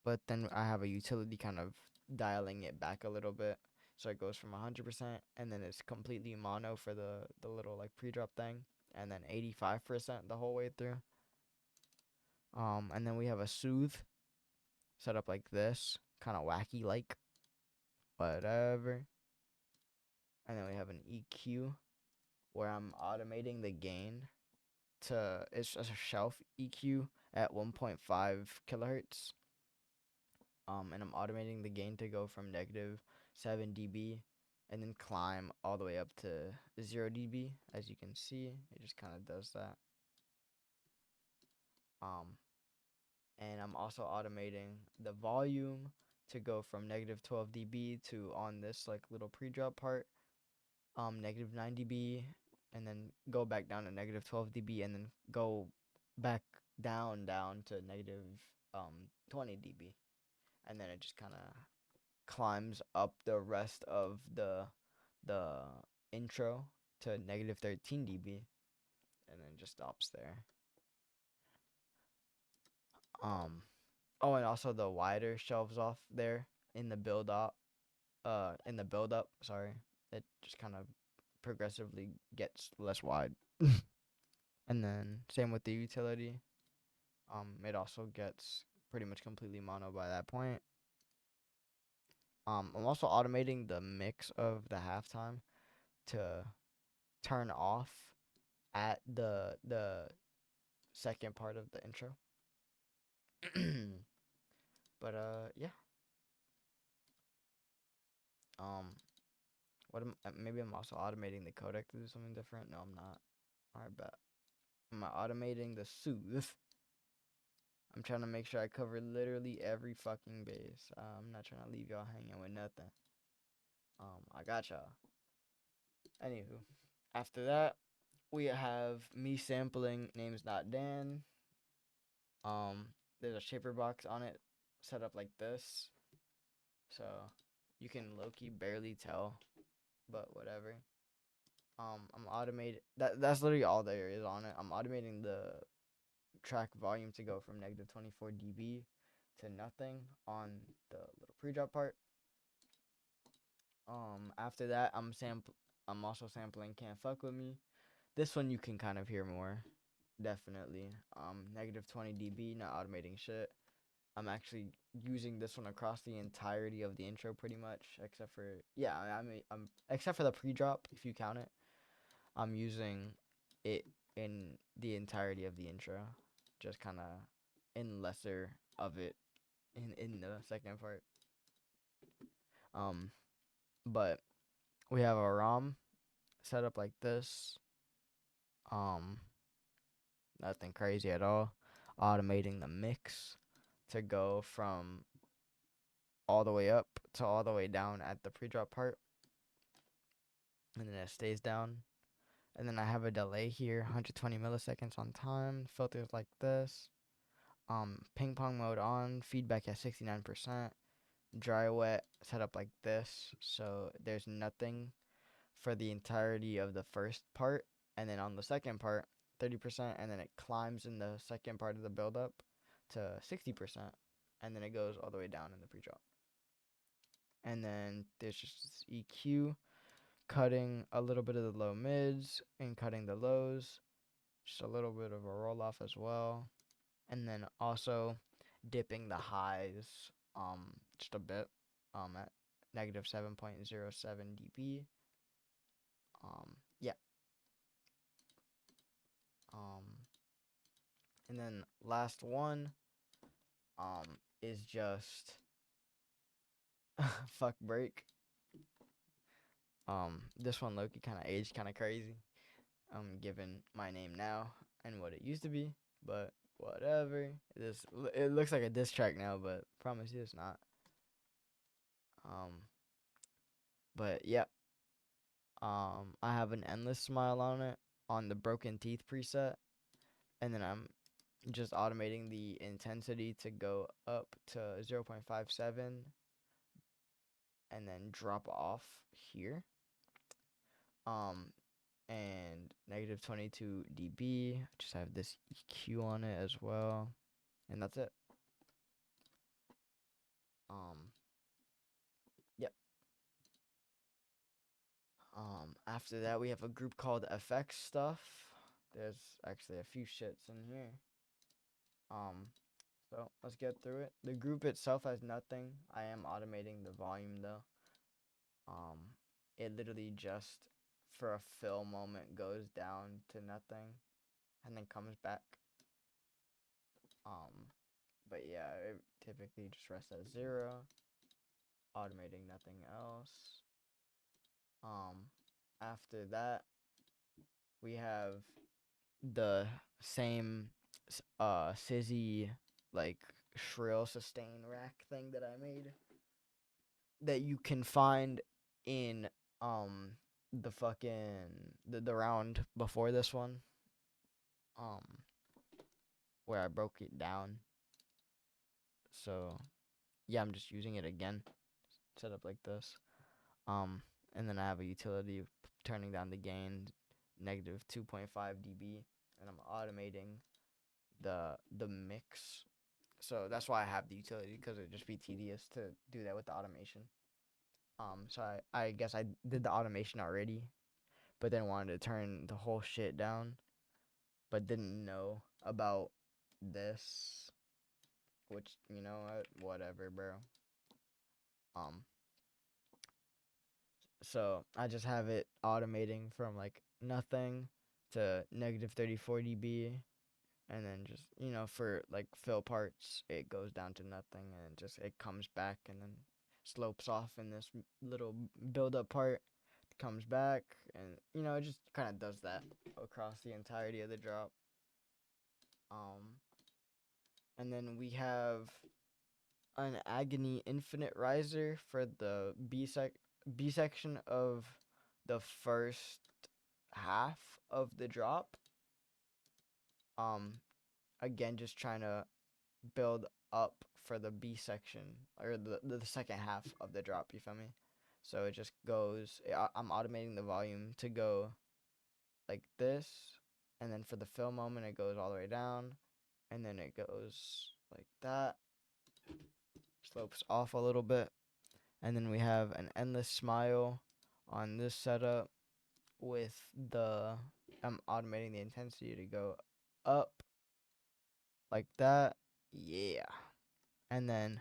But then I have a utility kind of dialing it back a little bit. So it goes from 100% and then it's completely mono for the little like pre-drop thing. And then 85% the whole way through. And then we have a soothe set up like this. Kind of wacky like. Whatever. And then we have an EQ where I'm automating the gain to, it's a shelf EQ at 1.5 kilohertz. And I'm automating the gain to go from negative 7 dB and then climb all the way up to 0 dB. As you can see, it just kind of does that. And I'm also automating the volume to go from negative 12 dB to, on this like little pre-drop part, negative 9 dB, and then go back down to negative 12 dB, and then go back down to negative 20 dB. And then it just kind of climbs up the rest of the intro to negative 13 dB, and then just stops there. Oh, and also the wider shelves off there in the build up. Sorry, it just kind of progressively gets less wide. And then same with the utility. It also gets pretty much completely mono by that point. I'm also automating the mix of the halftime to turn off at the second part of the intro. But yeah. Um, maybe I'm also automating the codec to do something different. No, I'm not. Alright, bet. Am I automating the soothe? I'm trying to make sure I cover literally every fucking base. I'm not trying to leave y'all hanging with nothing. I got y'all. Anywho, after that, we have me sampling names not Dan. There's a shaper box on it set up like this, so you can low-key barely tell, but whatever. I'm automating that's literally all there is on it. I'm automating the track volume to go from negative 24 dB to nothing on the little pre-drop part. After that, I'm also sampling Can't Fuck With Me. This one you can kind of hear more, definitely. Negative 20 dB, not automating shit. I'm actually using this one across the entirety of the intro, pretty much, except for except for the pre-drop, if you count it. I'm using it in the entirety of the intro, just kind of in lesser of it in the second part. But we have a ROM set up like this. Um, Nothing crazy at all. Automating the mix to go from all the way up to all the way down at the pre-drop part, and then it stays down. And then I have a delay here, 120 milliseconds on time. Filters like this. Ping pong mode on. Feedback at 69%. Dry wet set up like this, so there's nothing for the entirety of the first part, and then on the second part, 30%, and then it climbs in the second part of the build up to 60%, and then it goes all the way down in the pre-drop. And then there's just this EQ, cutting a little bit of the low mids and cutting the lows, just a little bit of a roll off as well, and then also dipping the highs just a bit at negative 7.07 dB. Yeah. And then last one is just fuck break. This one Loki kind of aged kind of crazy. Given my name now and what it used to be, but whatever. It looks like a diss track now, but promise you it's not. But yeah. I have an endless smile on it on the broken teeth preset, and then I'm just automating the intensity to go up to 0.57 and then drop off here. And negative 22 dB. Just have this EQ on it as well, and that's it. Yep. After that, we have a group called FX Stuff. There's actually a few shits in here. So let's get through it. The group itself has nothing. I am automating the volume though. It literally just for a fill moment goes down to nothing and then comes back. But yeah, it typically just rests at 0. Automating nothing else. After that, we have the same Sizzy like shrill sustain rack thing that I made that you can find in the fucking the round before this one, where I broke it down. So yeah, I'm just using it again, set up like this. And then I have a utility turning down the gain negative 2.5 dB, and I'm automating the mix. So that's why I have the utility, because it'd just be tedious to do that with the automation. So I guess I did the automation already, but then wanted to turn the whole shit down, but didn't know about this. which, you know what, whatever, bro. Um, so I just have it automating from like nothing to negative 34 dB, and then just, you know, for like fill parts, it goes down to nothing, and just it comes back and then slopes off in this little build up part, comes back, and you know, it just kind of does that across the entirety of the drop. Um, and then we have an Agony Infinite Riser for the B section of the first half of the drop. Um, again, just trying to build up for the B section, or the second half of the drop. You feel me? So it just goes. I'm automating the volume to go like this, and then for the fill moment, it goes all the way down, and then it goes like that. Slopes off a little bit. And then we have an endless smile on this setup with the, I'm automating the intensity to go up like that. Yeah. And then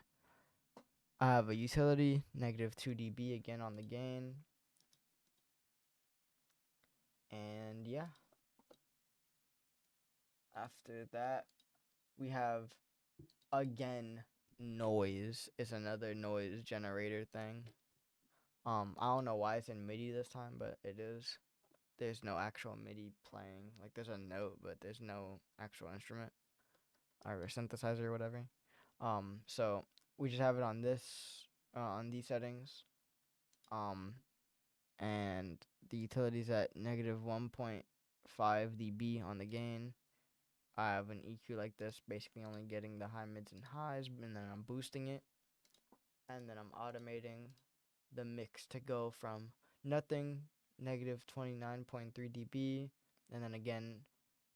I have a utility, negative 2 dB again on the gain. And yeah. After that, we have, again, noise is another noise generator thing. I don't know why it's in MIDI this time, but it is. There's no actual MIDI playing. Like, there's a note, but there's no actual instrument or synthesizer or whatever. So we just have it on this, on these settings. Um, and the utility's at negative 1.5 dB on the gain. I have an EQ like this, basically only getting the high, mids, and highs, and then I'm boosting it. And then I'm automating the mix to go from nothing, negative 29.3 dB, and then again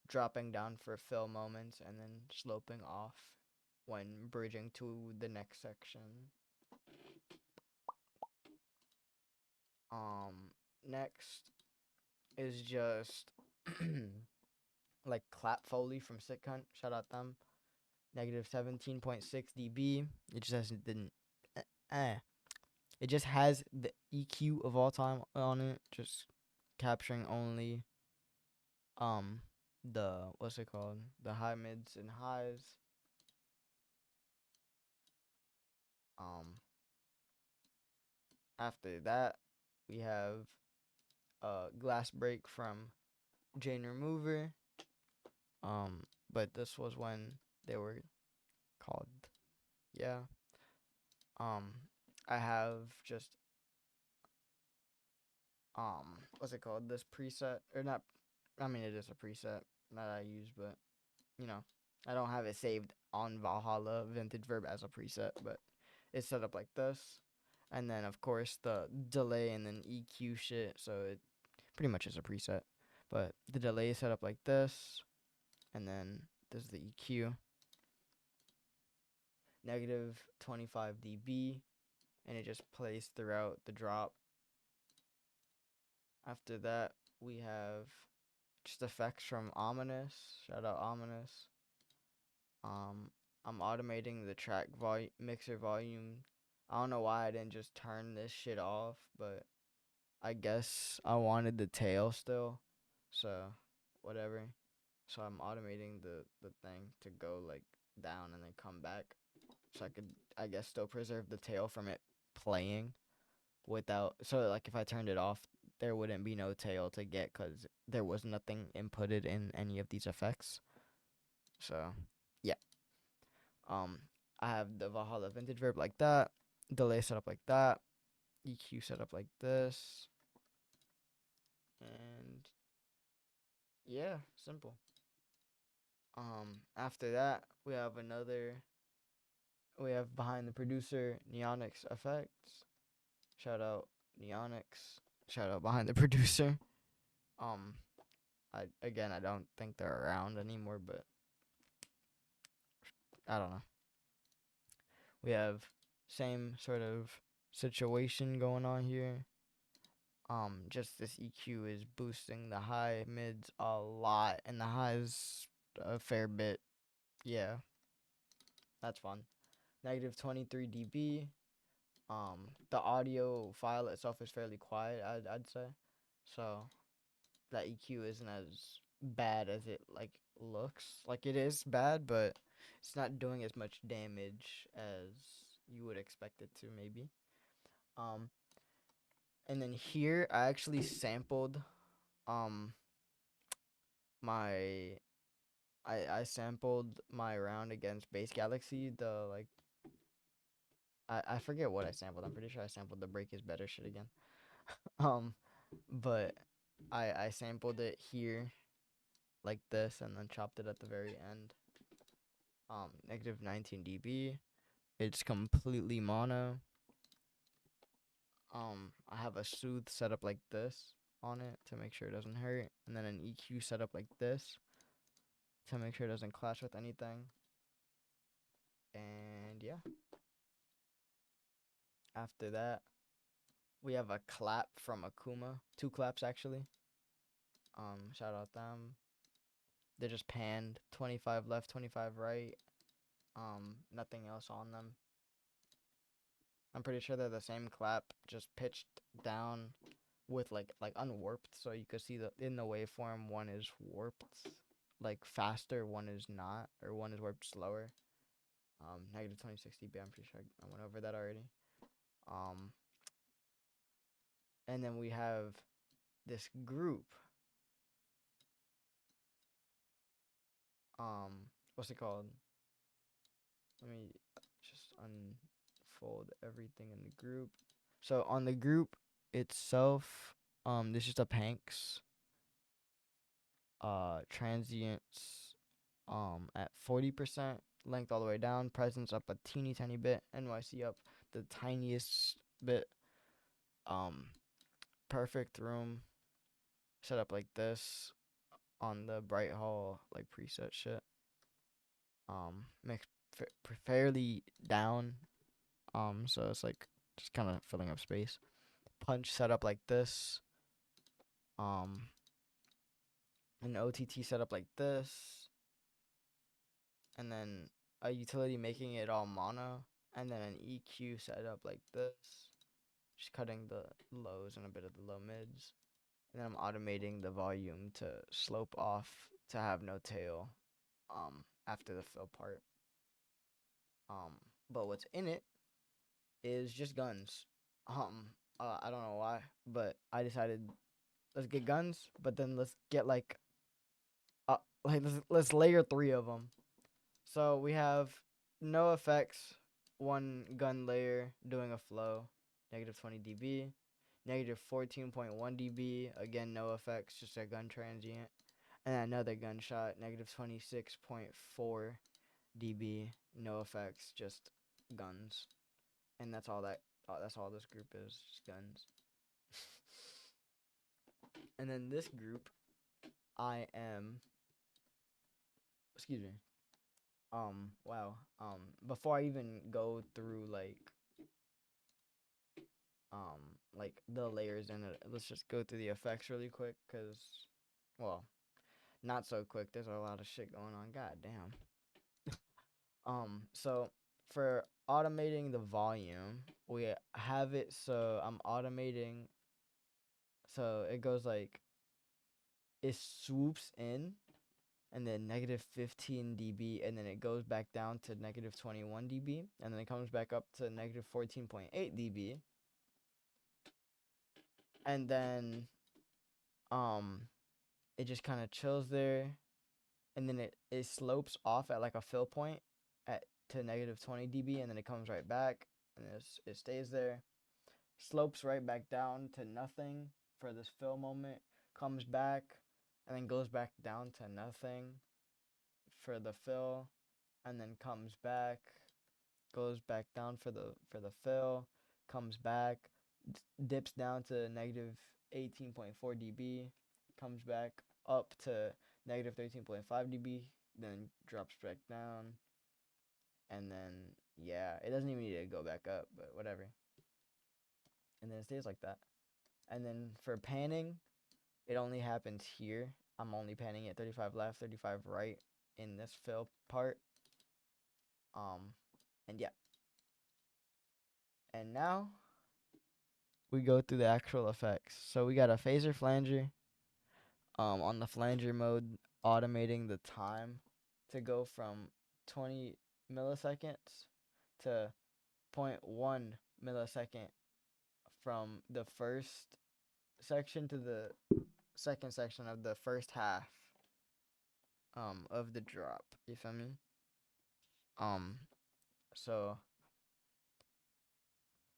dropping down for fill moments, and then sloping off when bridging to the next section. Next is just like Clap Foley from Sick Hunt. Shout out them. Negative 17.6 dB. It just has it just has the EQ of all time on it, just capturing only the, what's it called, the high, mids, and highs. After that, we have Glass Break from Jane Remover. But this was when they were called. Yeah. I have just what's it called? This preset, or not? I mean, it is a preset that I use, but you know, I don't have it saved on Valhalla Vintage Verb as a preset, but it's set up like this. And then of course the delay and then EQ shit, so it pretty much is a preset. But the delay is set up like this, and then this is the EQ. Negative 25 dB, and it just plays throughout the drop. After that, we have just effects from Ominous. Shout out Ominous. I'm automating the track mixer volume. I don't know why I didn't just turn this shit off, but I guess I wanted the tail still, so whatever. So I'm automating the thing to go like down and then come back, so I could, I guess, still preserve the tail from it playing without. So like if I turned it off, there wouldn't be no tail to get because there was nothing inputted in any of these effects. So yeah. I have the Valhalla Vintage Verb like that, delay set up like that, EQ set up like this, and yeah, simple. After that, we have behind the producer Neonics effects. Shout out Neonics. Shout out behind the producer. Um, I don't think they're around anymore, but I don't know. We have same sort of situation going on here. Just this EQ is boosting the high mids a lot, and the highs a fair bit. Yeah. That's fun. Negative 23 dB. The audio file itself is fairly quiet, I'd say. So that EQ isn't as bad as it like looks. Like it is bad, but it's not doing as much damage as you would expect it to maybe. Um and then here I actually sampled um my I sampled my round against Base Galaxy, the like I forget what I sampled. I'm pretty sure I sampled the Break is Better shit again. Um but I sampled it here like this and then chopped it at the very end. Negative 19 dB. It's completely mono. I have a soothe set up like this on it to make sure it doesn't hurt, and then an EQ set up like this to make sure it doesn't clash with anything. And yeah, after that, we have a clap from Akuma. Two claps actually. Shout out them. They're just panned, 25 left, 25 right. Nothing else on them. I'm pretty sure they're the same clap, just pitched down with like unwarped, so you could see the in the waveform one is warped like faster, one is not, or one is warped slower. Negative 2060 dB. I'm pretty sure I went over that already. Um, and then we have this group. What's it called? Let me just unfold everything in the group. So on the group itself, there's just a Panks transients at 40%, length all the way down, presence up a teeny tiny bit, NYC up the tiniest bit. Perfect room set up like this on the Bright Hall like preset shit. Mixed fairly down. So it's like just kind of filling up space. Punch set up like this. An OTT set up like this. And then a utility making it all mono. And then an EQ set up like this. Just cutting the lows and a bit of the low mids. And then I'm automating the volume to slope off to have no tail after the fill part. But what's in it is just guns. I don't know why, but I decided let's get guns, but then let's get like let's layer 3 of them. So we have no effects, one gun layer doing a flow, negative 20 dB, negative 14.1 dB, again no effects, just a gun transient, and another gunshot, negative 26.4 dB, no effects, just guns. And that's all that's all this group is, just guns. And then this group, I am, excuse me, wow, before I even go through like the layers in it, let's just go through the effects really quick, cause, well, not so quick. There's a lot of shit going on. God damn. So for automating the volume, we have it so I'm automating, so it goes like it swoops in and then negative 15 dB, and then it goes back down to negative 21 dB, and then it comes back up to negative 14.8 dB, and then it just kind of chills there, and then it slopes off at like a fill point at to negative 20 dB, and then it comes right back, and it stays there, slopes right back down to nothing for this fill moment, comes back, and then goes back down to nothing for the fill, and then comes back, goes back down for the fill, comes back, dips down to negative 18.4 dB, comes back up to negative 13.5 dB, then drops back down, and then yeah, it doesn't even need to go back up, but whatever. And then it stays like that. And then for panning, it only happens here. I'm only panning at 35 left, 35 right in this fill part. And yeah. And now we go through the actual effects. So we got a phaser flanger. On the flanger mode, automating the time to go from 20 milliseconds to zero point 0.1 millisecond from the first section to the second section of the first half of the drop. You feel me? Um so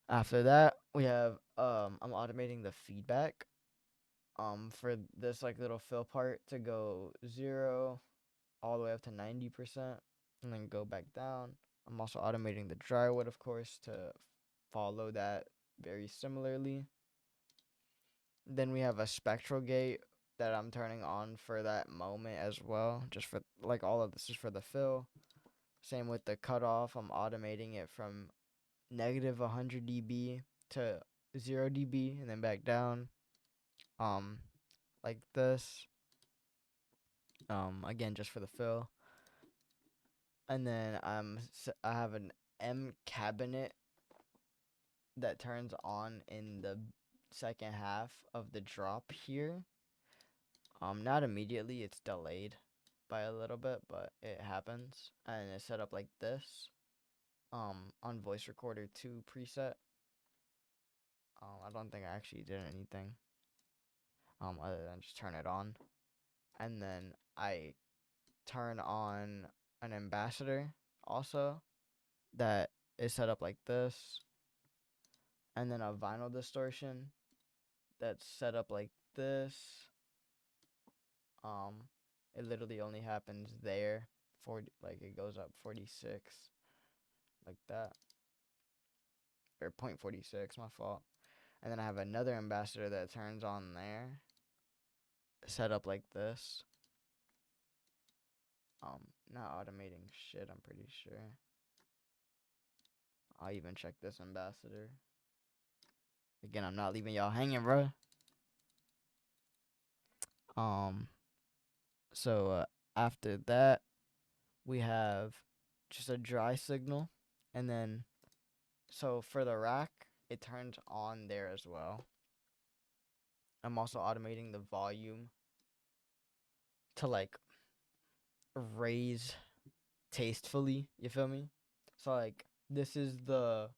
after that we have I'm automating the feedback for this like little fill part to go 0 all the way up to 90% and then go back down. I'm also automating the dry wood, of course, to follow that very similarly. Then we have a spectral gate that I'm turning on for that moment as well, just for like all of this is for the fill. Same with the cutoff, I'm automating it from negative 100 dB to 0 dB and then back down, like this. Again, just for the fill. And then I have an M cabinet that turns on in the second half of the drop here. Not immediately, it's delayed by a little bit, but it happens. And it's set up like this. On voice recorder 2 preset. I don't think I actually did anything. Other than just turn it on. And then I turn on an ambassador also that is set up like this. And then a vinyl distortion that's set up like this. It literally only happens there. 40, like it goes up 46, like that, or 0.46. My fault. And then I have another ambassador that turns on there, set up like this. Not automating shit. I'm pretty sure. I'll even check this ambassador. Again, I'm not leaving y'all hanging, bro. So after that, we have just a dry signal, and then so for the rack, it turns on there as well. I'm also automating the volume to like raise tastefully. You feel me? So like this is the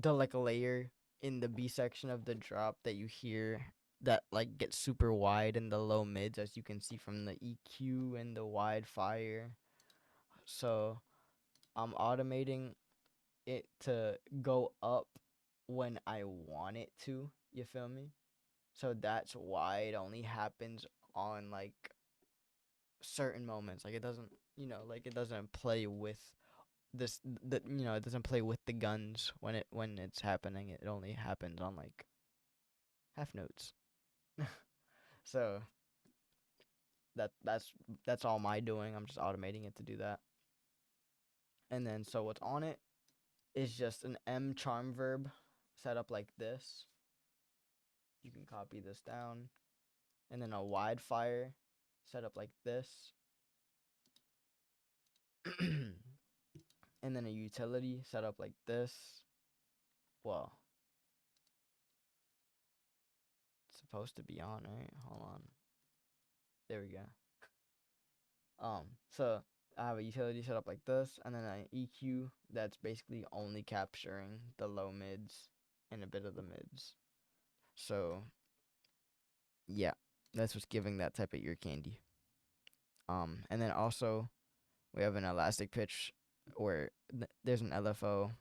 like layer in the B section of the drop that you hear that like gets super wide in the low mids, as you can see from the EQ and the wide fire. So I'm automating it to go up when I want it to. You feel me? So that's why it only happens on like certain moments. Like it doesn't, like it doesn't play with it doesn't play with the guns when it's happening. It only happens on like half notes. So that's all my doing. I'm just automating it to do that. And then so what's on it is just an M charm verb set up like this. You can copy this down. And then a wide fire set up like this. And then a utility set up like this. Well, it's supposed to be on, right? Hold on. There we go. So I have a utility set up like this, and then an EQ that's basically only capturing the low mids and a bit of the mids. So yeah, that's what's giving that type of ear candy. And then also we have an elastic pitch where there's an LFO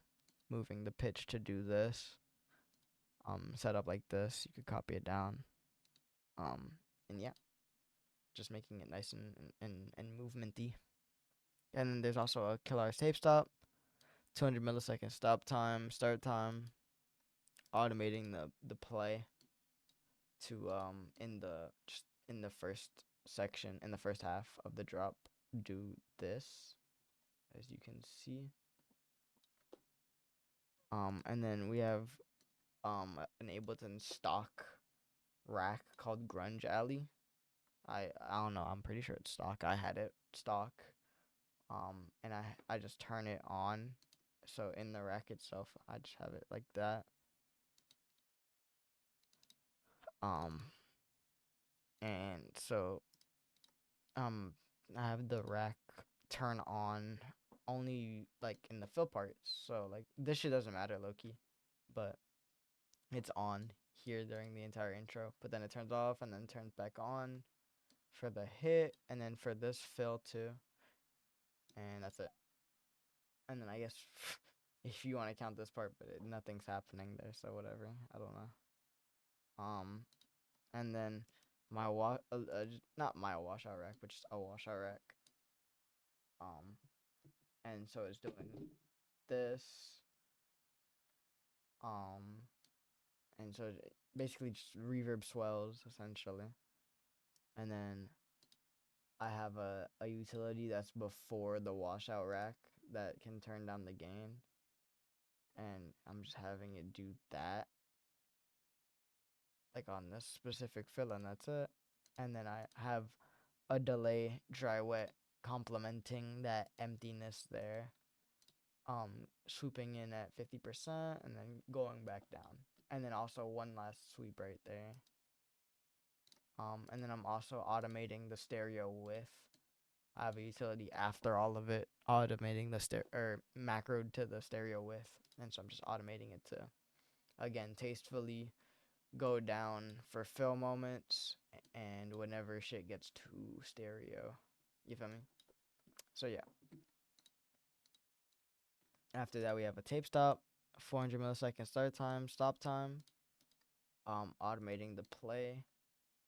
moving the pitch to do this. Set up like this. You could copy it down. And yeah, just making it nice and movementy. And then there's also a killer tape stop, 200 millisecond stop time, start time, automating the play to in the first section, in the first half of the drop, do this, as you can see. And then we have an Ableton stock rack called Grunge Alley. I don't know, I'm pretty sure it's stock. I had it stock. And I just turn it on. So in the rack itself, I just have it like that. Um, and so I have the rack turn on only like in the fill parts. So like this shit doesn't matter, low key, but it's on here during the entire intro. But then it turns off and then turns back on for the hit, and then for this fill too, and that's it. And then I guess if you want to count this part, but nothing's happening there, so whatever. I don't know. And then my not my washout rack, but just a washout rack. Um, and so it's doing this. Um, and so basically just reverb swells essentially. And then I have a utility that's before the washout rack that can turn down the gain. And I'm just having it do that. Like on this specific fill, and that's it. And then I have a delay dry wet complementing that emptiness there. Swooping in at 50% and then going back down. And then also one last sweep right there. And then I'm also automating the stereo width. I have a utility after all of it, automating the macro to the stereo width. And so I'm just automating it to, again, tastefully go down for fill moments and whenever shit gets too stereo. You feel me? So yeah. After that, we have a tape stop, 400 millisecond start time, stop time. Automating the play,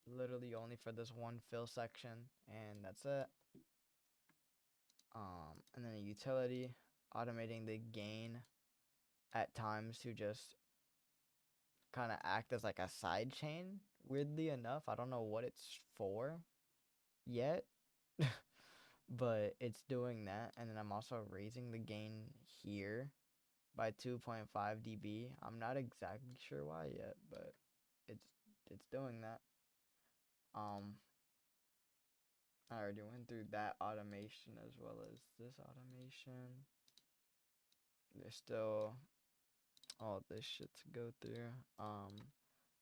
literally only for this one fill section, and that's it. And then a utility, automating the gain at times to just kind of act as like a side chain. Weirdly enough, I don't know what it's for yet, but it's doing that. And then I'm also raising the gain here by 2.5 dB. I'm not exactly sure why yet, but it's doing that. I already went through that automation as well as this automation. There's still all this shit to go through.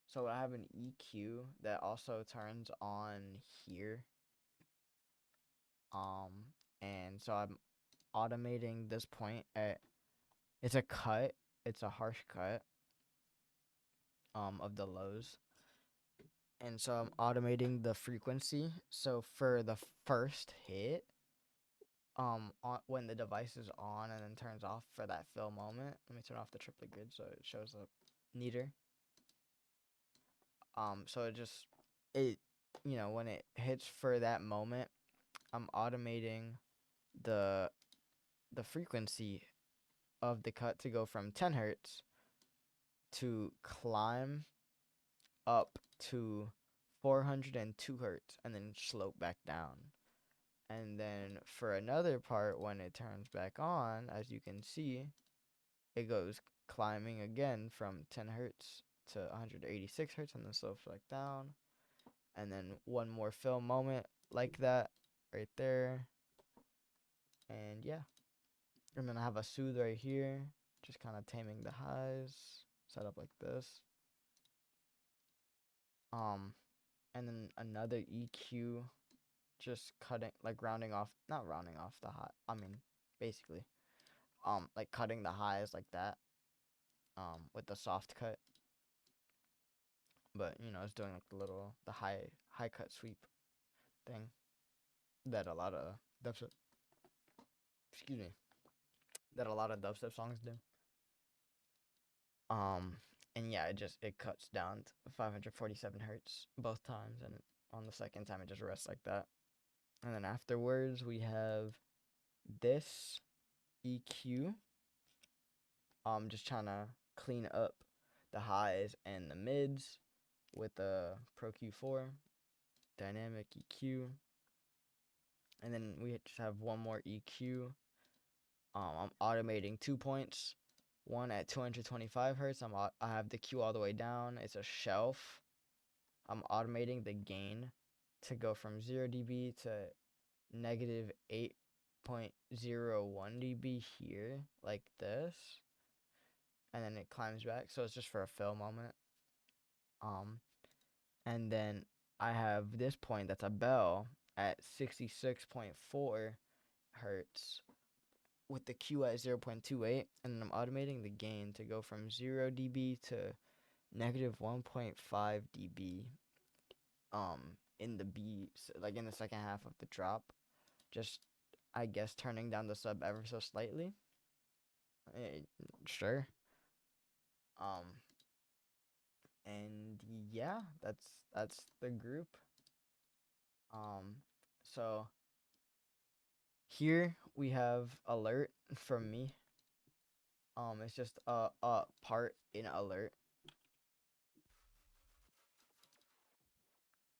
So I have an EQ that also turns on here. And so I'm automating this point at, it's a cut, it's a harsh cut of the lows. And so I'm automating the frequency. So for the first hit, when the device is on and then turns off for that fill moment, let me turn off the triplet grid so it shows up neater. So it when it hits for that moment, I'm automating the frequency of the cut to go from 10 hertz to climb up to 402 hertz and then slope back down. And then for another part, when it turns back on, as you can see, it goes climbing again from 10 hertz to 186 hertz and then slopes back down. And then one more fill moment like that right there. And yeah. And then I have a soothe right here, just kind of taming the highs, set up like this. And then another EQ, just cutting, like not rounding off the high. I mean, basically, like cutting the highs like that, with the soft cut. But it's doing like the high cut sweep thing that a lot of dubstep, excuse me, that a lot of dubstep songs do. And yeah, it cuts down to 547 hertz both times, and on the second time it just rests like that. And then afterwards we have this EQ. Just trying to clean up the highs and the mids with the Pro Q4 dynamic EQ. And then we just have one more EQ. I'm automating 2 points. One at 225 hertz. I have the Q all the way down. It's a shelf. I'm automating the gain to go from 0 dB to -8 0.01 dB here, like this, and then it climbs back. So it's just for a fill moment. And then I have this point that's a bell at 66.4 hertz with the Q at 0.28, and then I'm automating the gain to go from 0 dB to negative 1.5 dB in the B, like in the second half of the drop, just I guess turning down the sub ever so slightly. Sure. And yeah, that's the group. So here we have alert from me. It's just a part in alert.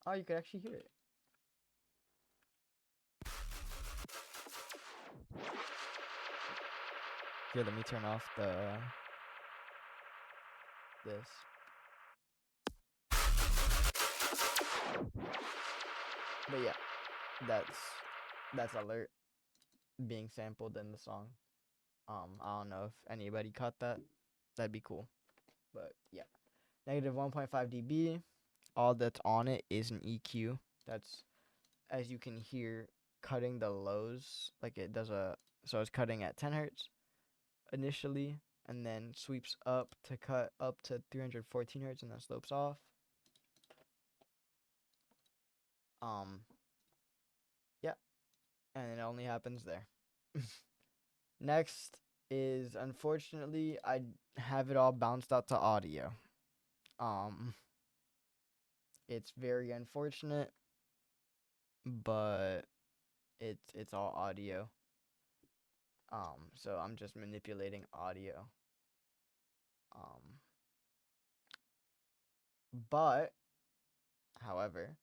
Oh, you could actually hear it. Here, let me turn off this. But yeah, that's alert being sampled in the song. I don't know if anybody caught that. That'd be cool. But yeah, negative 1.5 dB. All that's on it is an EQ. That's, as you can hear, cutting the lows. Like it does so it's cutting at 10 hertz initially, and then sweeps up to cut up to 314 hertz, and then slopes off. Yeah, and it only happens there. Next is, unfortunately, I have it all bounced out to audio. It's very unfortunate, but it's all audio. So I'm just manipulating audio. But however,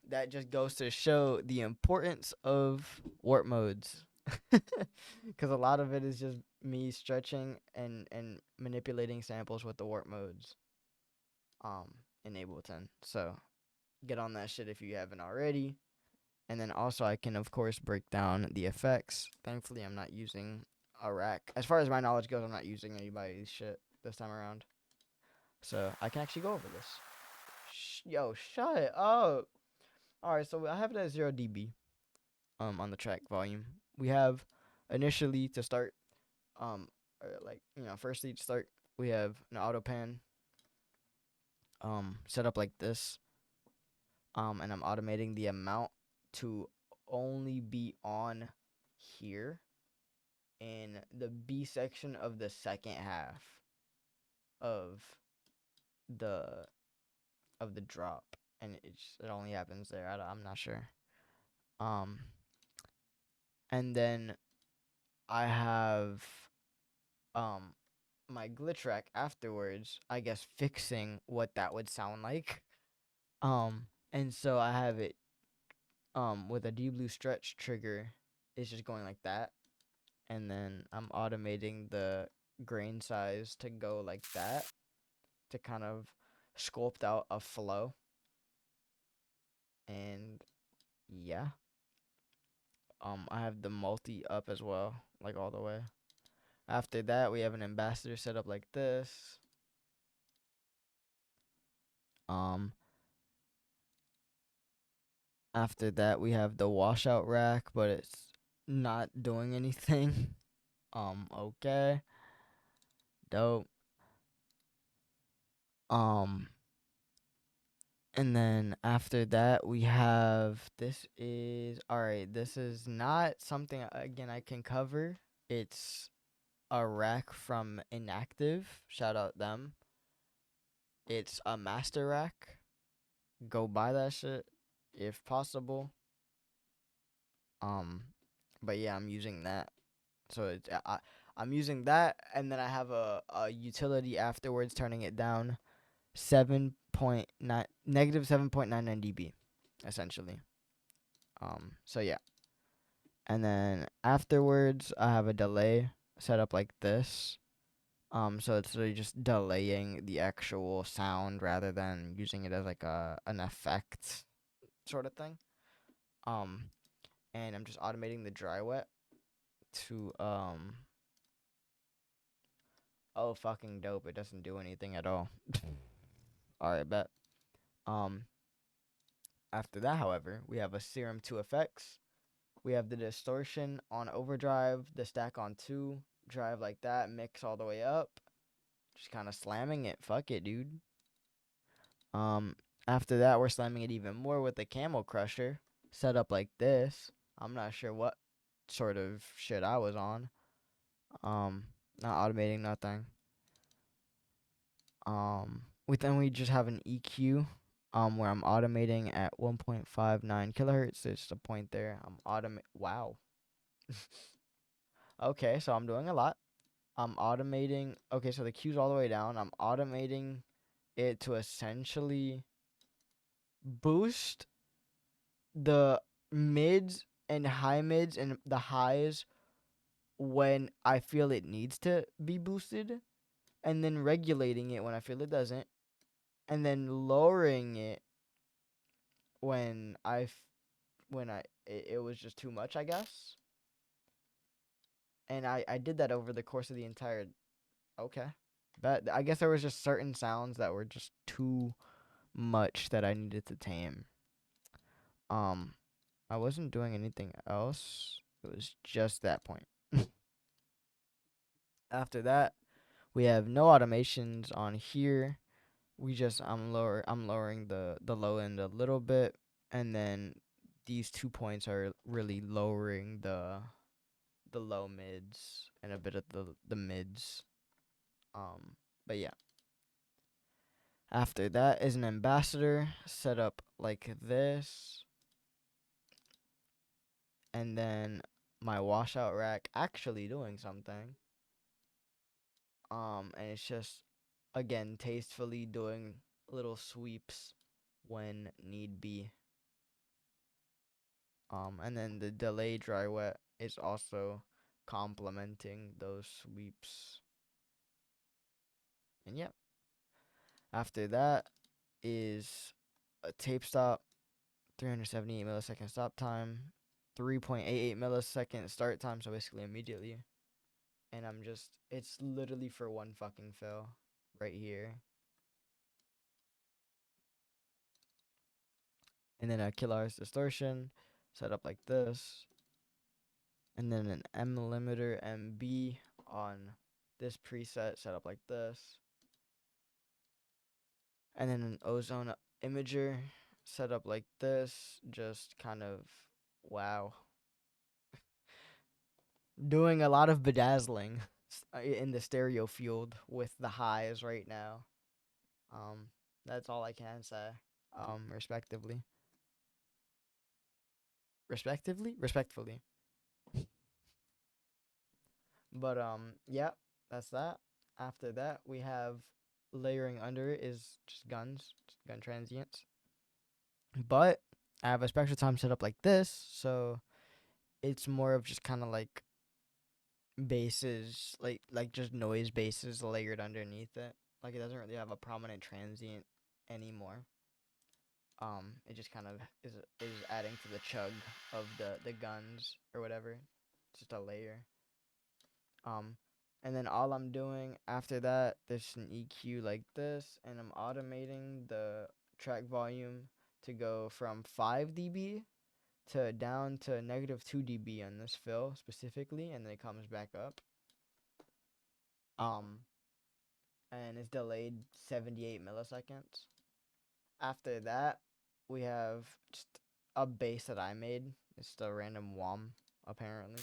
that just goes to show the importance of warp modes. Because a lot of it is just me stretching and manipulating samples with the warp modes in Ableton. So get on that shit if you haven't already. And then also I can, of course, break down the effects. Thankfully, I'm not using a rack. As far as my knowledge goes, I'm not using anybody's shit this time around. So I can actually go over this. Yo, shut up. Alright, so I have it at 0 dB on the track volume. We have initially to start, firstly to start, we have an auto pan set up like this. And I'm automating the amount to only be on here in the B section of the second half of the drop, and it only happens there. I'm not sure. And then I have my glitch rack afterwards, I guess, fixing what that would sound like. And so I have it with a D blue stretch trigger. It's just going like that, and then I'm automating the grain size to go like that to kind of sculpt out a flow. And yeah, I have the multi up as well, like all the way. After that, we have an ambassador set up like this. After that, we have the washout rack, but it's not doing anything. Okay. Dope. And then after that, we have, this is, alright, this is not something, again, I can cover. It's a rack from Inactive. Shout out them. It's a master rack. Go buy that shit if possible. But yeah, I'm using that. So it's, I'm using that, and then I have a utility afterwards turning it down 7.9 negative 7.99 dB essentially. So yeah. And then afterwards I have a delay set up like this. So it's really just delaying the actual sound rather than using it as like an effect sort of thing. and I'm just automating the dry wet to oh, fucking dope. It doesn't do anything at all. All right, bet. Um, After that, however, we have a serum 2 effects. We have the distortion on overdrive, the stack on 2, drive like that, mix all the way up. Just kind of slamming it. Fuck it, dude. Um, After that, we're slamming it even more with the Camel Crusher, set up like this. I'm not sure what sort of shit I was on. Um, not automating nothing. We just have an EQ, where I'm automating at 1.59 kilohertz. There's a point there. Wow. Okay, so I'm doing a lot. I'm automating. Okay, so the Q's all the way down. I'm automating it to essentially boost the mids and high mids and the highs when I feel it needs to be boosted, and then regulating it when I feel it doesn't, and then lowering it when it was just too much, I guess. And I did that over the course of the entire. Okay, but I guess there was just certain sounds that were just too much that I needed to tame. Um, I wasn't doing anything else. It was just that point. After that, we have no automations on here. I'm lowering the low end a little bit, and then these 2 points are really lowering the low mids and a bit of the mids. But yeah. After that is an ambassador set up like this, and then my washout rack actually doing something. And it's just, again, tastefully doing little sweeps when need be. And then the delay dry wet is also complementing those sweeps. And yep. After that is a tape stop, 378 millisecond stop time, 3.88 millisecond start time, so basically immediately. And it's literally for one fucking fill right here. And then a kilohertz distortion set up like this. And then an M limiter MB on this preset set up like this. And then an ozone imager set up like this. Just kind of, wow. Doing a lot of bedazzling in the stereo field with the highs right now. That's all I can say. Respectively. Respectfully. But yeah, that's that. After that, we have layering under it is just guns, just gun transients. But I have a spectral time set up like this, so it's more of just kind of like basses, like just noise basses layered underneath it. Like it doesn't really have a prominent transient anymore. It just kind of is adding to the chug of the guns or whatever. It's just a layer. Um, and then all I'm doing after that, there's an EQ like this, and I'm automating the track volume to go from 5 dB to down to negative 2 dB on this fill specifically, and then it comes back up. Um, and it's delayed 78 milliseconds. After that, we have just a bass that I made. It's just a random WOM, apparently.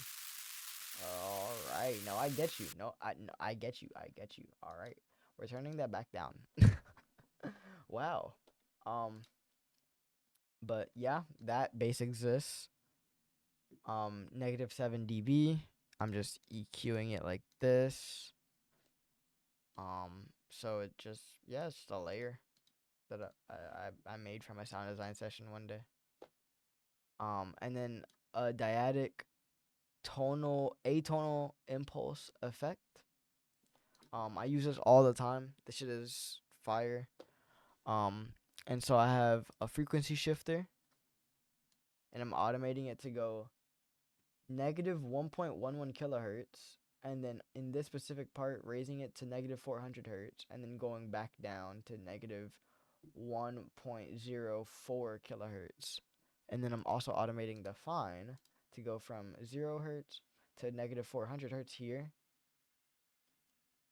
All right. No, I get you. No, I get you. I get you. All right. We're turning that back down. Wow. Um, but yeah, that bass exists. Negative 7 dB. I'm just EQing it like this. So it just, yeah, it's just a layer that I made from my sound design session one day. And then a dyadic atonal impulse effect. I use this all the time. This shit is fire. And so I have a frequency shifter, and I'm automating it to go negative 1.11 kilohertz, and then in this specific part, raising it to negative 400 hertz, and then going back down to negative 1.04 kilohertz. And then I'm also automating the fine to go from 0 hertz to negative 400 hertz here,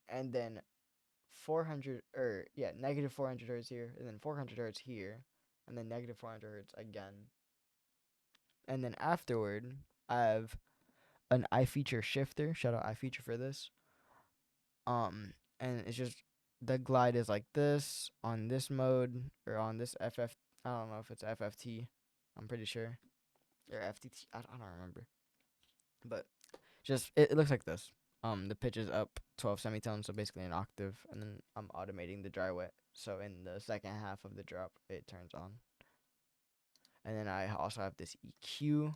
and then 400 or yeah, negative 400 hertz here, and then 400 hertz here, and then negative 400 hertz again. And then afterward, I have an iFeature shifter. Shout out iFeature for this. And it's just the glide is like this on this mode or on this FF. I don't know if it's FFT. I'm pretty sure or FTT. I don't remember. But just it looks like this. The pitch is up 12 semitones, so basically an octave, and then I'm automating the dry wet. So in the second half of the drop, it turns on. And then I also have this EQ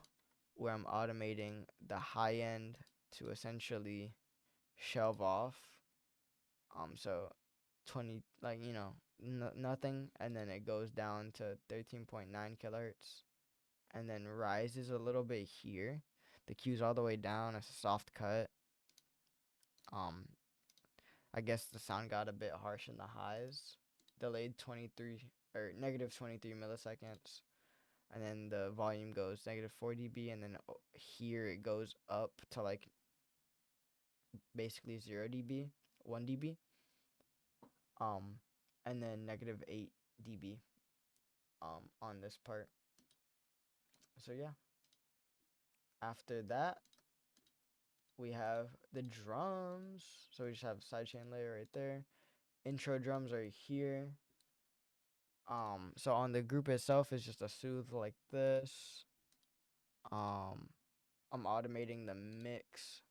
where I'm automating the high end to essentially shelve off. So 20, like, nothing, and then it goes down to 13.9 kilohertz, and then rises a little bit here. The Q's all the way down. It's a soft cut. I guess the sound got a bit harsh in the highs. Delayed 23 or negative 23 milliseconds. And then the volume goes negative 4 dB, and then here it goes up to like basically 0 dB, 1 dB. And then negative 8 dB on this part. So yeah. After that, we have the drums. So we just have sidechain layer right there. Intro drums are here. So on the group itself is just a soothe like this. I'm automating the mix.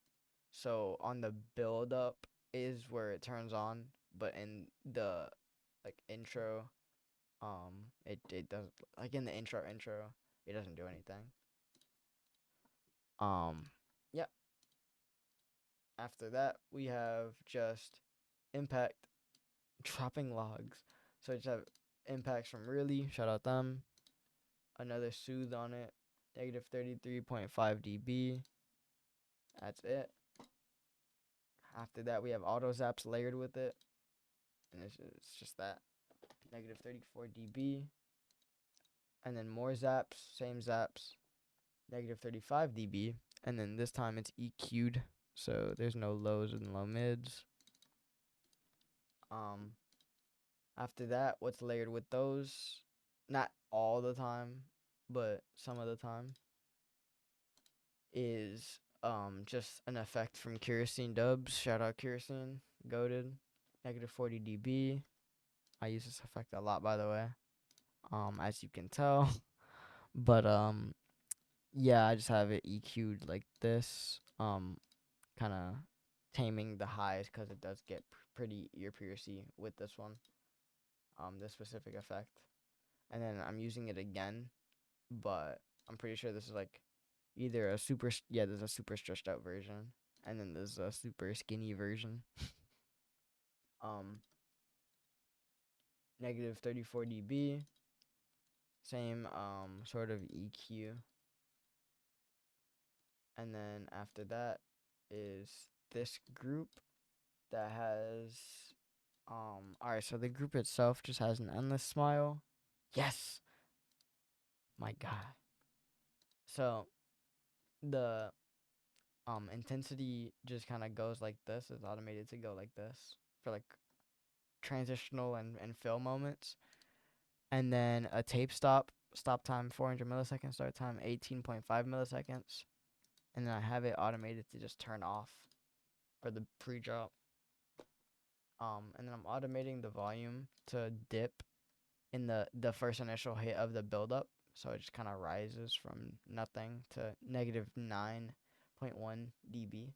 So on the build up is where it turns on, but in the like intro, it does, like in the intro, it doesn't do anything. Yeah. After that, we have just impact dropping logs. So I just have impacts from Really, shout out them. Another soothe on it, negative 33.5 dB. That's it. After that, we have auto zaps layered with it, and it's just that, negative 34 dB. And then more zaps, same zaps, negative 35 dB. And then this time it's EQ'd, so there's no lows and low mids. After that, what's layered with those, not all the time, but some of the time, is just an effect from Kerosene Dubs. Shout out Kerosene, goated, negative 40 dB. I use this effect a lot, by the way, as you can tell. But yeah, I just have it EQ'd like this, kind of taming the highs because it does get pretty ear piercy with this one, this specific effect. And then I'm using it again, but I'm pretty sure this is like either a super, there's a super stretched out version, and then there's a super skinny version. Negative 34 dB, same sort of EQ. And then after that is this group that has alright, so the group itself just has an endless smile. Yes, my god. So the intensity just kind of goes like this. It's automated to go like this for like transitional and fill moments. And then a tape stop time 400 milliseconds, start time 18.5 milliseconds. And then I have it automated to just turn off for the pre-drop. And then I'm automating the volume to dip in the first initial hit of the buildup. So it just kind of rises from nothing to negative 9.1 dB.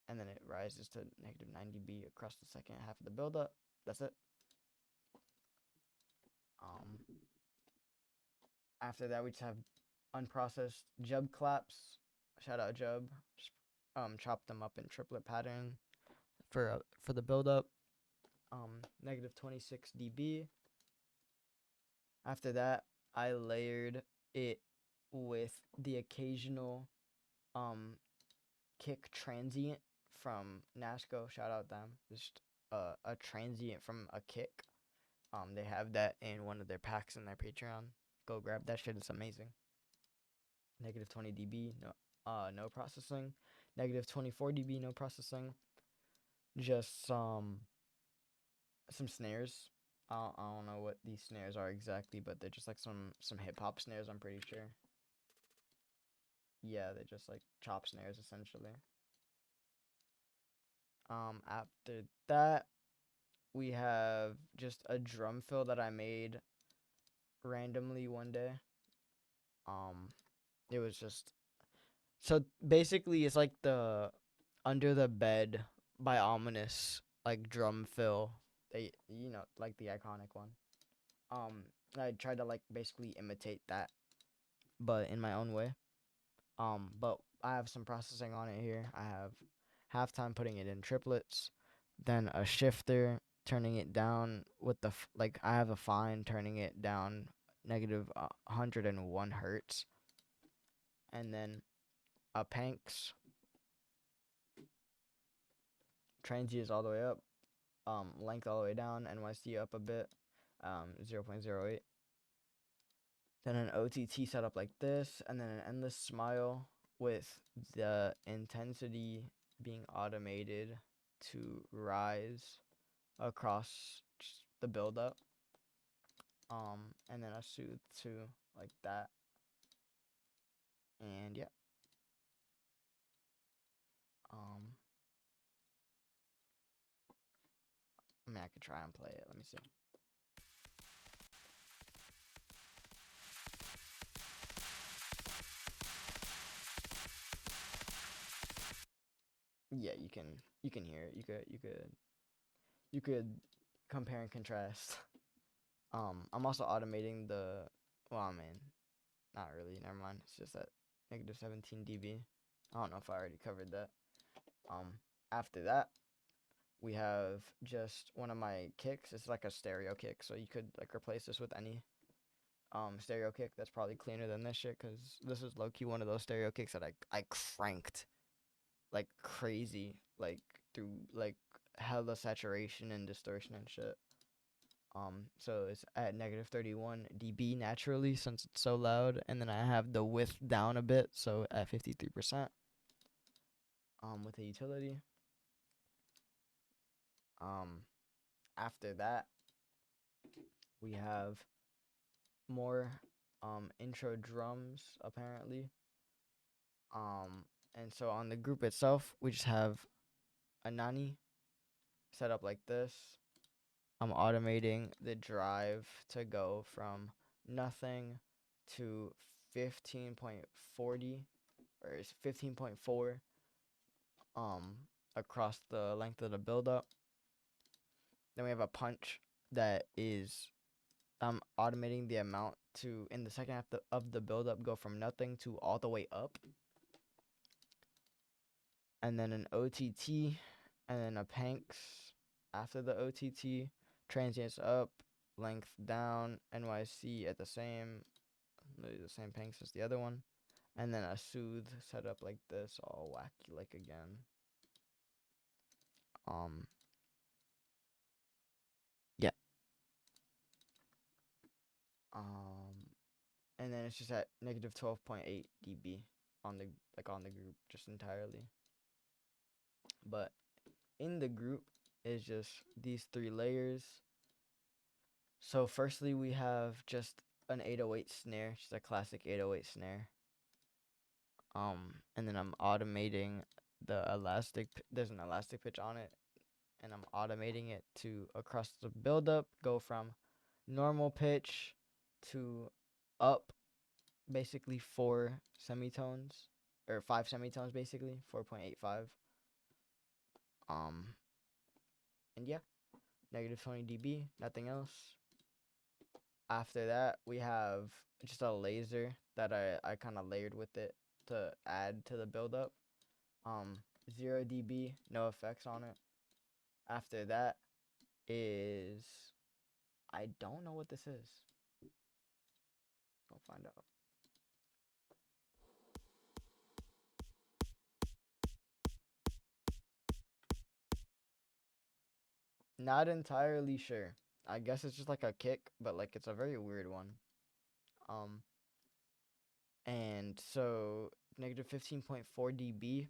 And then it rises to negative 9 dB across the second half of the buildup. That's it. After that, we just have unprocessed Jub claps. Shout out Jub. Just, chop them up in triplet pattern for the buildup. Negative 26 dB. After that, I layered it with the occasional kick transient from Nasco. Shout out them. Just a transient from a kick. They have that in one of their packs in their Patreon. Go grab that shit. It's amazing. Negative 20 dB, no processing. Negative 24 dB, no processing. Just some snares. I don't know what these snares are exactly, but they're just like some hip hop snares. I'm pretty sure. Yeah, they're just like chop snares essentially. After that, we have just a drum fill that I made randomly one day. It was just so basically it's like the Under the Bed by Ominous like drum fill. Like the iconic one. I tried to like basically imitate that, but in my own way. But I have some processing on it here. I have halftime putting it in triplets, then a shifter turning it down with the like I have a fine turning it down negative 101 hertz, and then a Panx transients all the way up, length all the way down, NYC up a bit, 0.08. Then an OTT setup like this, and then an endless smile with the intensity being automated to rise across the buildup. And then a soothe too, like that. And yeah. I mean, I could try and play it. Let me see. Yeah, you can hear it. You could compare and contrast. I'm also automating the. Well, I mean, not really. Never mind. It's just that negative 17 dB. I don't know if I already covered that. After that, we have just one of my kicks. It's like a stereo kick, so you could like replace this with any stereo kick that's probably cleaner than this shit, because this is low-key one of those stereo kicks that I cranked like crazy, like through like hella saturation and distortion and shit. So it's at negative 31 dB naturally since it's so loud, and then I have the width down a bit, so at 53%. With a utility. After that, we have more intro drums apparently. And so on the group itself, we just have a Nani set up like this. I'm automating the drive to go from nothing to 15.40 or it's 15.4 across the length of the buildup. Then we have a punch that is automating the amount to in the second half of the buildup go from nothing to all the way up. And then an OTT and then a Panx after the OTT, transients up, length down, NYC at the same Panx as the other one, and then a soothe set up like this, all wacky like again. Yeah. And then it's just at negative 12.8 dB on the group just entirely. But in the group is just these three layers. So firstly, we have just an 808 snare, just a classic 808 snare. And then I'm automating the elastic. There's an elastic pitch on it, and I'm automating it to across the buildup go from normal pitch to up, basically 4 semitones or 5 semitones, basically 4.85. And yeah, negative 20 dB, nothing else. After that, we have just a laser that I kind of layered with it to add to the buildup. 0 dB, no effects on it. After that is, I don't know what this is. I'll find out. Not entirely sure. I guess it's just like a kick, but like it's a very weird one. Um, and so negative 15.4 dB.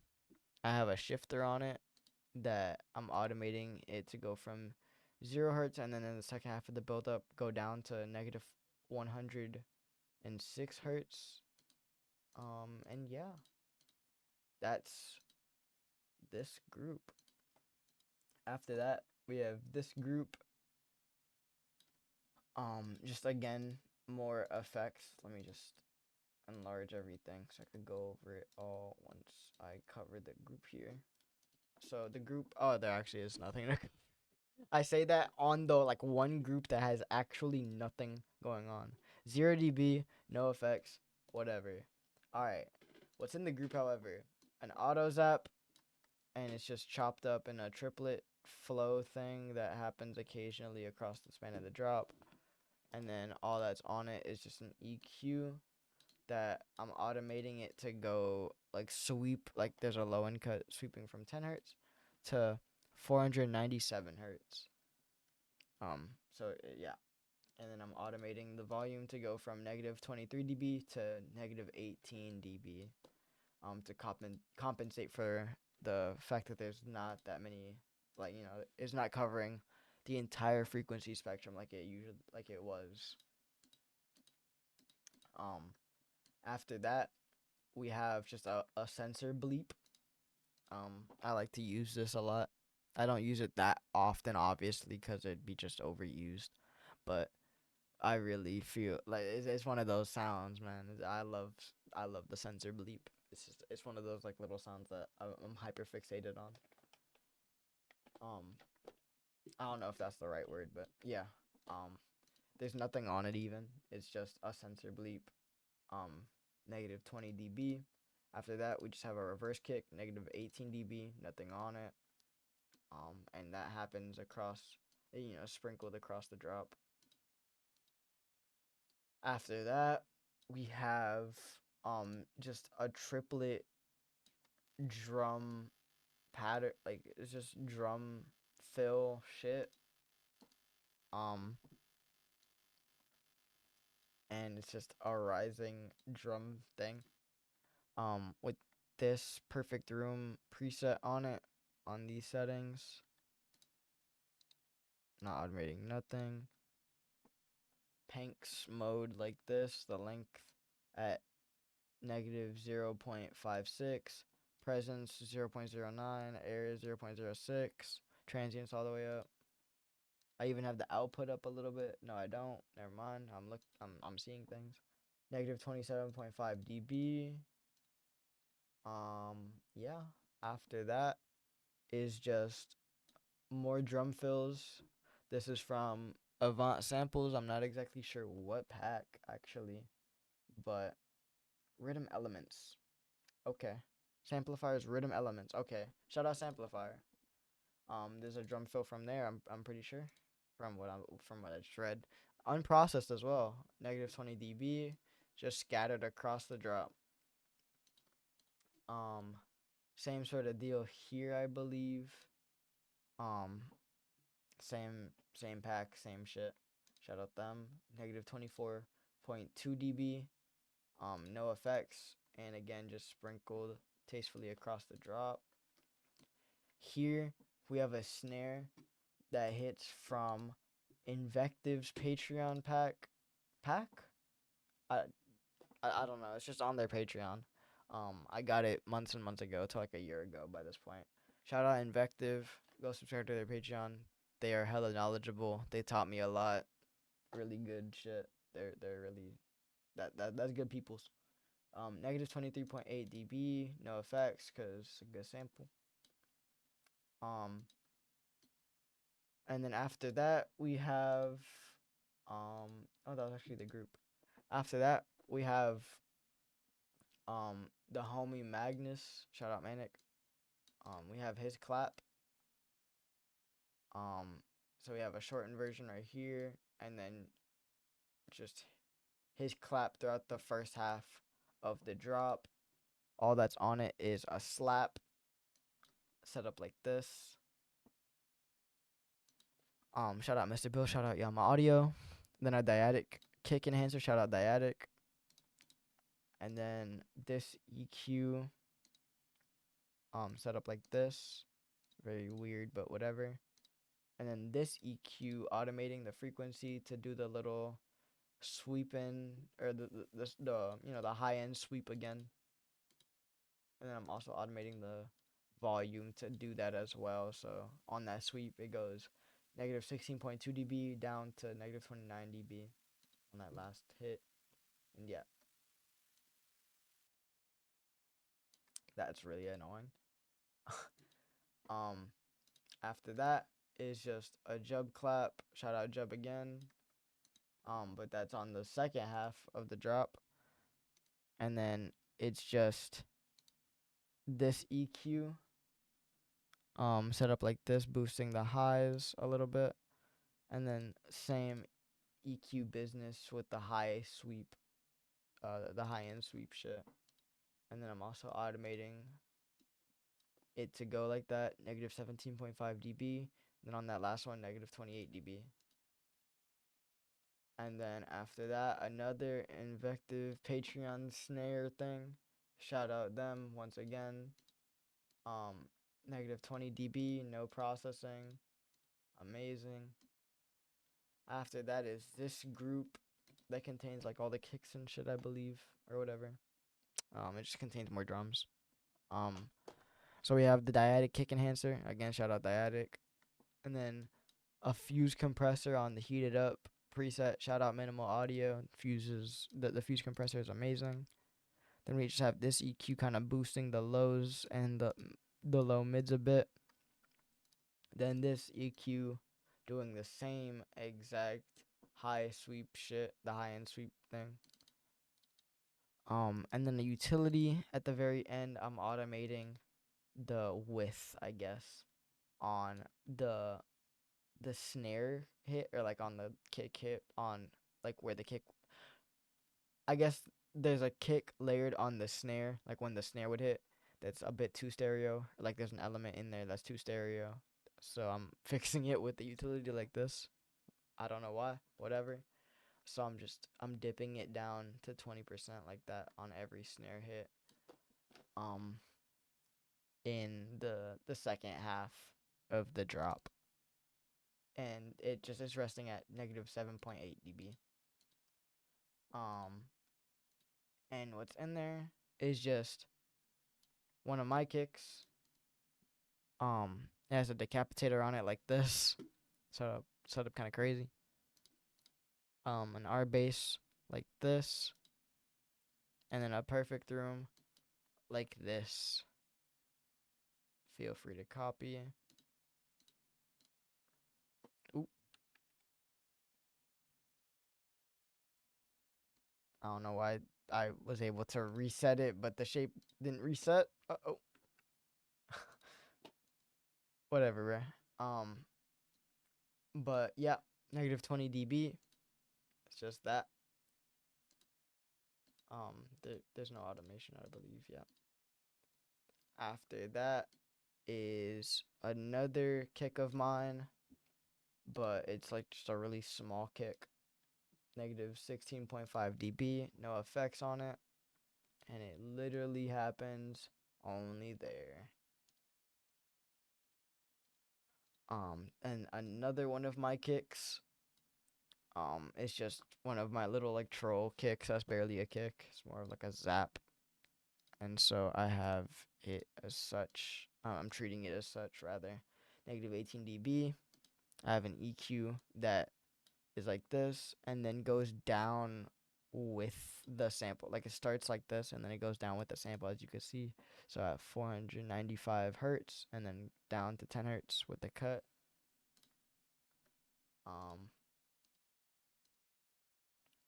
I have a shifter on it that I'm automating it to go from 0 hertz, and then in the second half of the build up go down to negative 106 hertz. And yeah, that's this group. After that, we have this group. Just again, more effects. Let me just enlarge everything so I could go over it all once I cover the group here. So the group, oh, there actually is nothing. I say that on the like one group that has actually nothing going on. 0 dB, no effects, whatever. All right. What's in the group, however? An auto zap, and it's just chopped up in a triplet flow thing that happens occasionally across the span of the drop. And then all that's on it is just an EQ that I'm automating it to go like sweep, like there's a low end cut sweeping from 10 hertz to 497 hertz. Yeah, and then I'm automating the volume to go from negative 23 dB to negative 18 dB. To compensate for the fact that there's not that many, like it's not covering the entire frequency spectrum like it was. Um, After that, we have just a sensor bleep. I like to use this a lot. I don't use it that often, obviously, because it'd be just overused. But I really feel like it's one of those sounds, man. I love the sensor bleep. It's one of those like little sounds that I'm hyper fixated on. Um, I don't know if that's the right word, but yeah. There's nothing on it even. It's just a sensor bleep. Negative 20 dB. After that, we just have a reverse kick, negative 18 dB, nothing on it. And that happens across, sprinkled across the drop. After that, we have just a triplet drum pattern, like it's just drum fill shit. Um, and it's just a rising drum thing. With this perfect room preset on it, on these settings, not automating nothing. Panks mode like this, the length at negative 0.56, presence 0.09, area 0.06, transients all the way up. I even have the output up a little bit. No, I don't. Never mind. I'm seeing things. Negative 27.5 dB. Yeah. After that is just more drum fills. This is from Avant Samples. I'm not exactly sure what pack actually, but Rhythm Elements. Okay. Samplifier's Rhythm Elements. Okay. Shout out Samplifier. There's a drum fill from there. I'm pretty sure, from what I just read, unprocessed as well. Negative 20 dB, just scattered across the drop. Um, Same sort of deal here, I believe. Um, same pack, same shit. Shout out them. Negative 24.2 dB. No effects, and again just sprinkled tastefully across the drop. Here we have a snare that hits from Invective's Patreon pack. I, I don't know. It's just on their Patreon. I got it months and months ago, to like a year ago by this point. Shout out Invective. Go subscribe to their Patreon. They are hella knowledgeable. They taught me a lot. Really good shit. They're really that's good peoples. Negative 23.8 dB. No effects because it's a good sample. And then after that we have oh, that was actually the group. After that we have the homie Magnus, shout out Manic. We have his clap. So we have a shortened version right here, and then just his clap throughout the first half of the drop. All that's on it is a slap set up like this. Shout out Mr. Bill. Shout out Yama Audio. Then a dyadic kick enhancer. Shout out dyadic. And then this EQ set up like this. Very weird, but whatever. And then this EQ automating the frequency to do the little sweep in, or the high end sweep again. And then I'm also automating the volume to do that as well. So on that sweep, it goes negative 16.2 dB down to negative 29 dB on that last hit. And yeah, that's really annoying. um, After that is just a jub clap. Shout out jub again. But that's on the second half of the drop. And then it's just this EQ set up like this, boosting the highs a little bit. And then same EQ business with the high sweep, the high end sweep shit. And then I'm also automating it to go like that, negative 17.5 dB. Then on that last one, negative 28 dB. And then after that, another Invective Patreon snare thing. Shout out them once again. Negative 20 dB, no processing. Amazing. After that is this group that contains like all the kicks and shit, I believe, or whatever. It just contains more drums. So we have the dyadic kick enhancer. Again, shout out dyadic. And then a fuse compressor on the heated up preset. Shout out minimal audio. Fuses the fuse compressor is amazing. Then we just have this EQ kind of boosting the lows and the low mids a bit. Then this EQ doing the same exact high sweep shit, the high end sweep thing. And then the utility at the very end, I'm automating the width, I guess, on the snare hit, or like on the kick hit, on like where the kick, I guess there's a kick layered on the snare, like when the snare would hit, that's a bit too stereo, like there's an element in there that's too stereo. So I'm fixing it with the utility like this. I don't know why, whatever. So I'm dipping it down to 20% like that on every snare hit. In the second half of the drop. And it just is resting at negative 7.8 dB. And what's in there is just one of my kicks. It has a decapitator on it like this. Set up kind of crazy. An R bass like this. And then a perfect room like this. Feel free to copy. Oop. I don't know why I was able to reset it, but the shape didn't reset. Uh-oh. Whatever, bruh. But yeah, negative 20 dB. It's just that. There's no automation, I believe. Yeah. After that is another kick of mine, but it's like just a really small kick. Negative 16.5 dB, no effects on it, and it literally happens only there. And another one of my kicks, it's just one of my little like troll kicks. That's barely a kick. It's more of like a zap. And so I have it as such. I'm treating it as such rather. Negative 18 dB. I have an EQ that is like this and then goes down with the sample. Like it starts like this and then it goes down with the sample, as you can see. So at 495 hertz and then down to 10 hertz with the cut.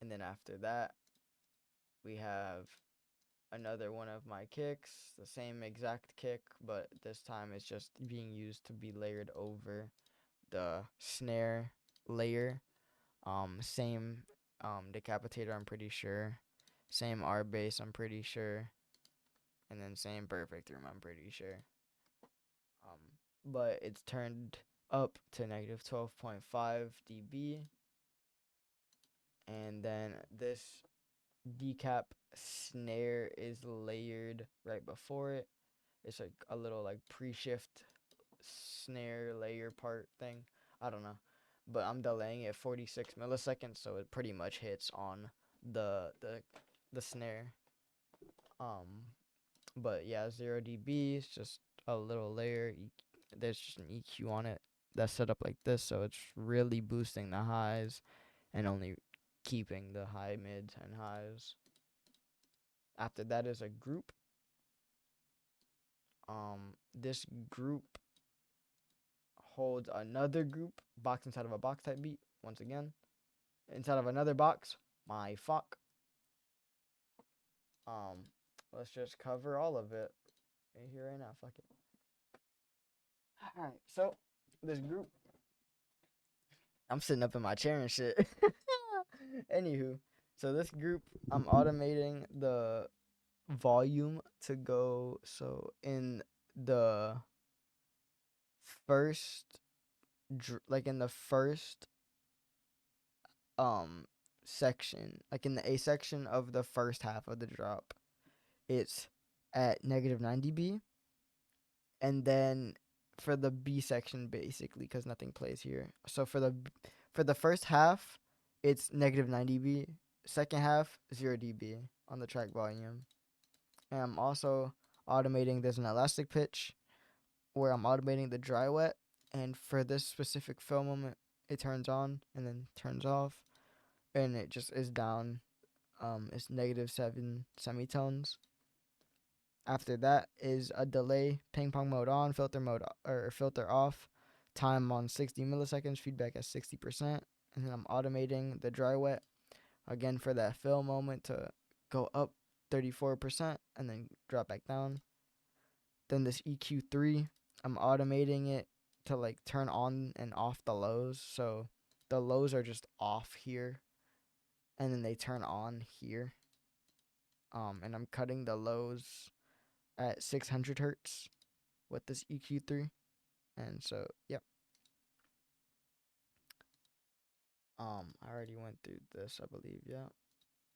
And then after that, we have another one of my kicks, the same exact kick, but this time it's just being used to be layered over the snare layer. Same decapitator, I'm pretty sure. Same R bass, I'm pretty sure. And then same perfect room, I'm pretty sure. But it's turned up to negative 12.5 dB. And then this decap snare is layered right before it. It's like a little like pre-shift snare layer part thing. I don't know. But I'm delaying it 46 milliseconds, so it pretty much hits on the the the snare. But yeah, 0 dB is just a little layer. There's just an EQ on it that's set up like this, so it's really boosting the highs and only keeping the high mids and highs. After that is a group. This group holds another group box inside of a box type beat. Once again, inside of another box. My fuck. Um, let's just cover all of it right here right now. Fuck it. All right. So this group, I'm sitting up in my chair and shit. Anywho, so this group, I'm automating the volume to go. So in the first, like in the first section, like in the A section of the first half of the drop, it's at negative 9 dB. And then for the B section, basically, because nothing plays here. So for the first half, it's negative 9 dB. Second half, 0 dB on the track volume. And I'm also automating, there's an elastic pitch where I'm automating the dry wet. And for this specific fill moment, it turns on and then turns off. And it just is down. It's -7 semitones. After that is a delay, ping pong mode on, filter mode or filter off, time on 60 milliseconds, feedback at 60%, and then I'm automating the dry wet again for that fill moment to go up 34% and then drop back down. Then this EQ3, I'm automating it to like turn on and off the lows. So the lows are just off here and then they turn on here. And I'm cutting the lows at 600 hertz with this EQ3. And so, yep. I already went through this, I believe, yeah.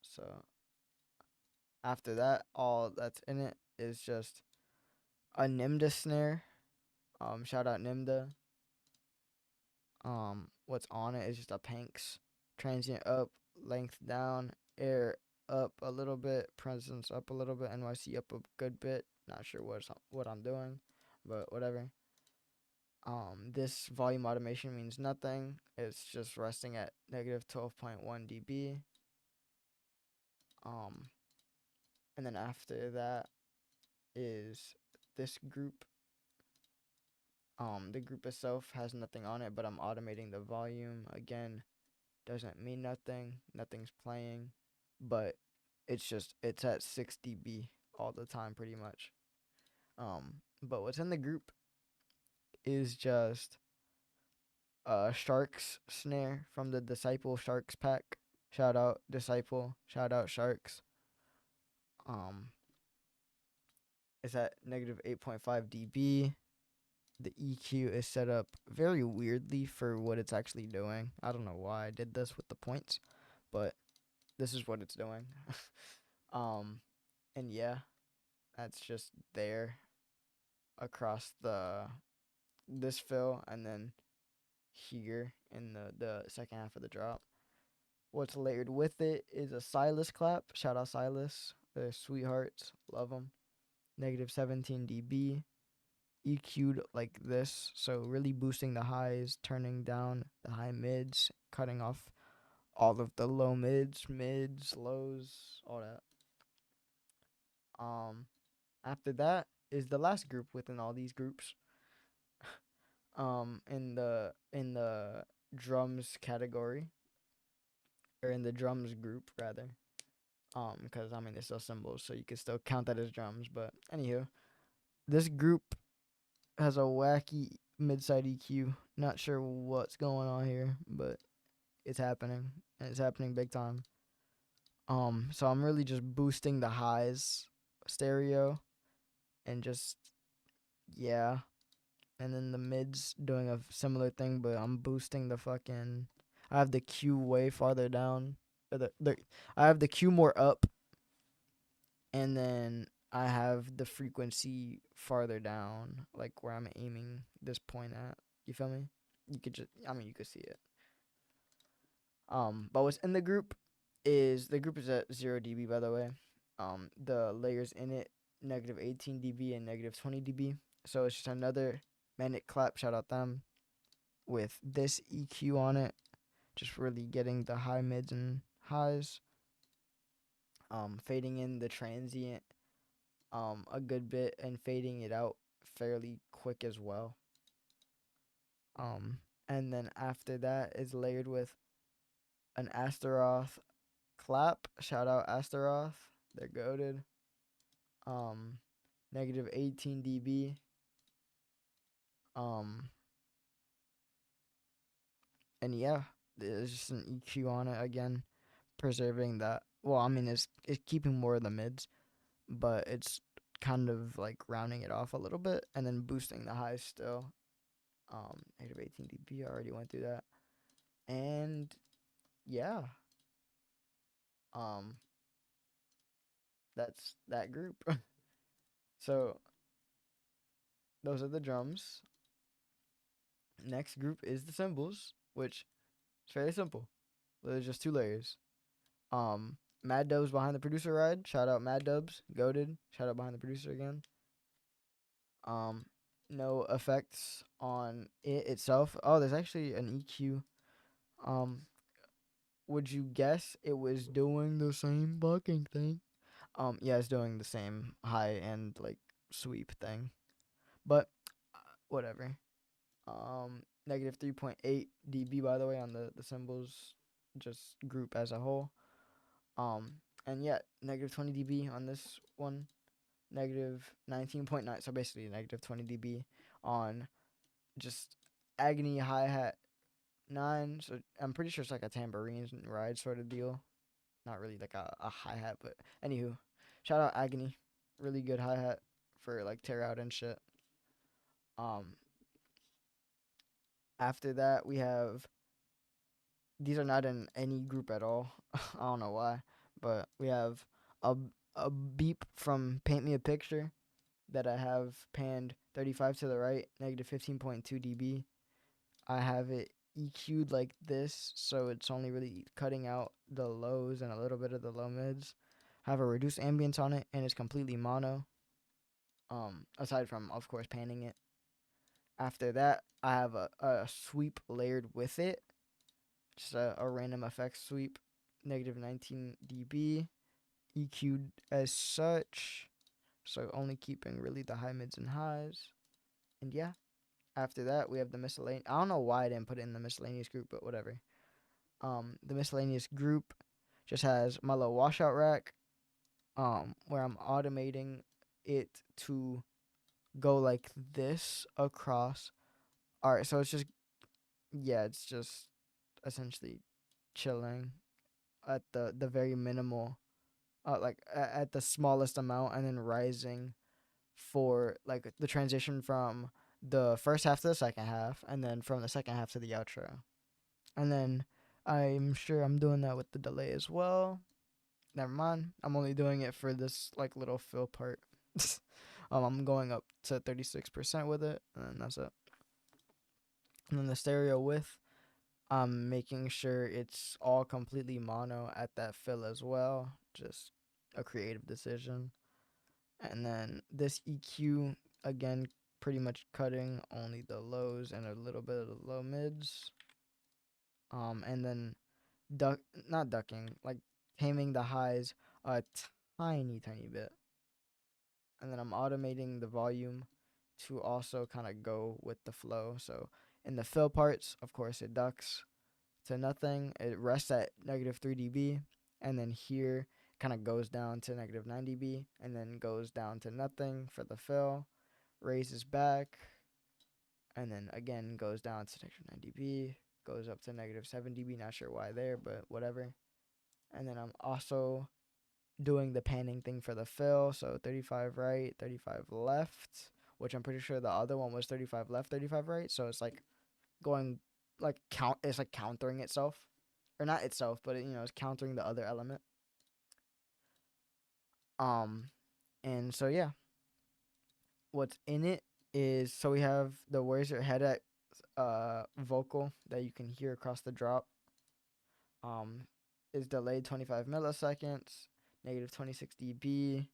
So after that, all that's in it is just a Nimda snare. Shout out Nimda. What's on it is just a Panks. Transient up, length down, air up a little bit, presence up a little bit, NYC up a good bit. Not sure what I'm doing, but whatever. This volume automation means nothing. It's just resting at negative 12.1 dB. And then after that is this group. The group itself has nothing on it, but I'm automating the volume. Again, doesn't mean nothing. Nothing's playing, but it's at 6 dB all the time pretty much. But what's in the group is just a Sharks snare from the Disciple Sharks pack. Shout out Disciple. Shout out Sharks. It's at negative 8.5 dB. The EQ is set up very weirdly for what it's actually doing. I don't know why I did this with the points, but this is what it's doing. And yeah, that's just there across this fill and then here in the second half of the drop. What's layered with it is a Silas clap. Shout out Silas. They're sweethearts. Love them. Negative 17 dB. EQ'd like this. So really boosting the highs, turning down the high mids, cutting off all of the low mids, lows, all that. After that is the last group within all these groups. In the drums category, or in the drums group rather. Because I mean they're still cymbals, so you can still count that as drums. But anywho, this group has a wacky mid-side EQ. Not sure what's going on here, but it's happening, and it's happening big time. So I'm really just boosting the highs stereo, and just yeah. And then the mids doing a similar thing, but I'm boosting the fucking. I have the Q way farther down. I have the Q more up, and then I have the frequency farther down, like where I'm aiming this point at. You feel me? You could just, I mean, you could see it. But what's in the group is at 0 dB, by the way. The layers in it negative 18 dB and negative 20 dB. So it's just another magnet clap. Shout out them with this EQ on it. Just really getting the high mids and highs. Fading in the transient a good bit and fading it out fairly quick as well. And then after that is layered with an Astaroth clap. Shout out Astaroth. They're goated. Negative 18 dB. And yeah, there's just an EQ on it again, preserving that. Well, I mean, it's keeping more of the mids, but it's kind of like rounding it off a little bit and then boosting the highs still. Negative 18 dB. I already went through that, and yeah, um, that's that group. So those are the drums. Next group is the cymbals, which is fairly simple. There's just 2 layers. Mad Dubs behind the producer ride. Shout out Mad Dubs. Goated. Shout out behind the producer again. No effects on it itself. Oh, there's actually an EQ. Would you guess it was doing the same fucking thing? Yeah, it's doing the same high and like sweep thing, but whatever. Negative 3.8 dB, by the way, on the cymbals, just group as a whole. And yeah, negative 20 dB on this one, negative 19.9. So basically, negative 20 dB on just agony hi hat 9. So I'm pretty sure it's like a tambourine ride sort of deal. Not really like a hi hat, but anywho, shout out agony, really good hi hat for like tear out and shit. Um, After that we have, these are not in any group at all. I don't know why, but we have a a beep from Paint Me a Picture that I have panned 35 to the right, negative 15.2 dB. I have it EQ'd like this, so it's only really cutting out the lows and a little bit of the low mids. I have a reduced ambience on it, and it's completely mono. Aside from, of course, panning it. After that, I have a sweep layered with it, just a random effects sweep, negative 19 dB, EQ'd as such, so only keeping really the high mids and highs. And yeah, after that, we have the miscellaneous. I don't know why I didn't put it in the miscellaneous group, but whatever. The miscellaneous group just has my little washout rack, where I'm automating it to go like this across. All right, so it's just, yeah, it's just essentially chilling at the very minimal, like at the smallest amount, and then rising for like the transition from the first half to the second half, and then from the second half to the outro. And then I'm sure I'm doing that with the delay as well. Never mind. I'm only doing it for this like little fill part. I'm going up to 36% with it, and then that's it. And then the stereo width, I'm making sure it's all completely mono at that fill as well. Just a creative decision. And then this EQ, again, pretty much cutting only the lows and a little bit of the low mids. And then not ducking, like taming the highs a tiny bit. And then I'm automating the volume to also kind of go with the flow. So in the fill parts, of course, it ducks to nothing. It rests at negative 3 dB. And then here kind of goes down to negative 9 dB and then goes down to nothing for the fill, raises back, and then again goes down to negative 9 dB, goes up to negative 7 dB. Not sure why there, but whatever. And then I'm also doing the panning thing for the fill. So 35 right, 35 left, which I'm pretty sure the other one was 35 left, 35 right. So it's like going it's like countering itself, or not itself, but it's countering the other element. Um, and so yeah, what's in it is, so we have the "Where's Your Head At" vocal that you can hear across the drop. Is delayed 25 milliseconds, negative 26 dB,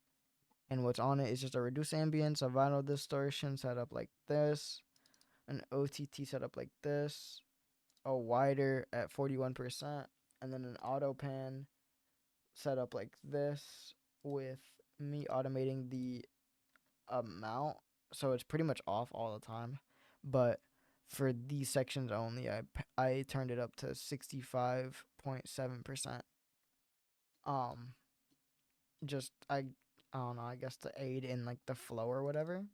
and what's on it is just a reduced ambience, a vinyl distortion set up like this, an OTT set up like this, a wider at 41%, and then an auto pan set up like this with me automating the amount, so it's pretty much off all the time. But for these sections only, I turned it up to 65.7%. Um, just I don't know. I guess to aid in like the flow or whatever.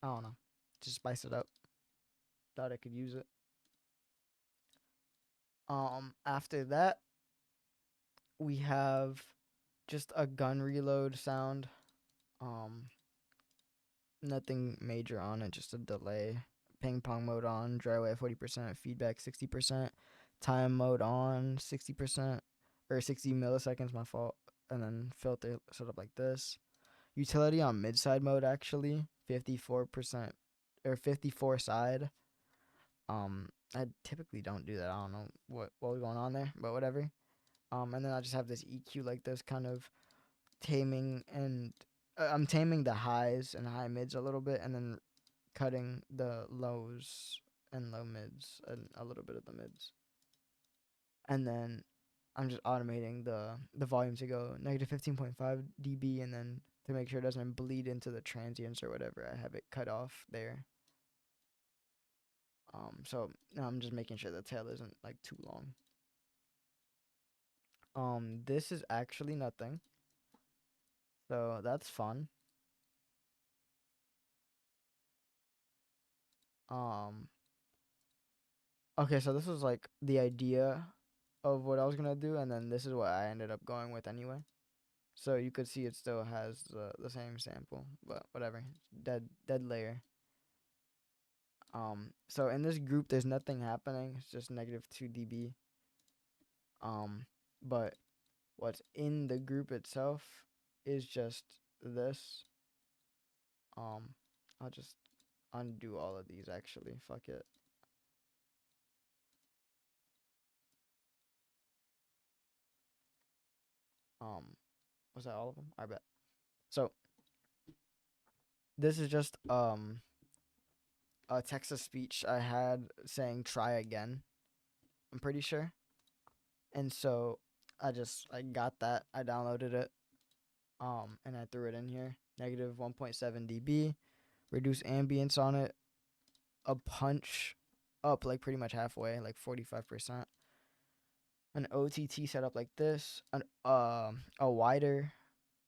I don't know. Just spice it up. Thought I could use it. After that, we have just a gun reload sound. Um, Nothing major on it, just a delay. Ping pong mode on, dry away at 40%, feedback 60%, time mode on 60%, or 60 milliseconds, my fault. And then filter set up like this. Utility on mid side mode, actually, 54%, or 54 side. I typically don't do that. I don't know what was going on there, but whatever. And then I just have this EQ like this, kind of taming, and I'm taming the highs and high mids a little bit, and then cutting the lows and low mids and a little bit of the mids. And then I'm just automating the volume to go negative 15.5 dB, and then to make sure it doesn't bleed into the transients or whatever, I have it cut off there. So now I'm just making sure the tail isn't like too long. This is actually nothing, so that's fun. Um, okay, so this was like the idea of what I was gonna do, and then this is what I ended up going with anyway. So you could see it still has the same sample, but whatever. Dead layer. So in this group there's nothing happening. It's just negative 2 dB. But what's in the group itself is just this. I'll just undo all of these actually. Fuck it. Was that all of them? I bet. So this is just a text to speech I had saying try again. I'm pretty sure. And so I got that. I downloaded it. And I threw it in here. Negative 1.7 dB. Reduce ambience on it. A punch up like pretty much halfway, like 45%. An OTT set up like this. A wider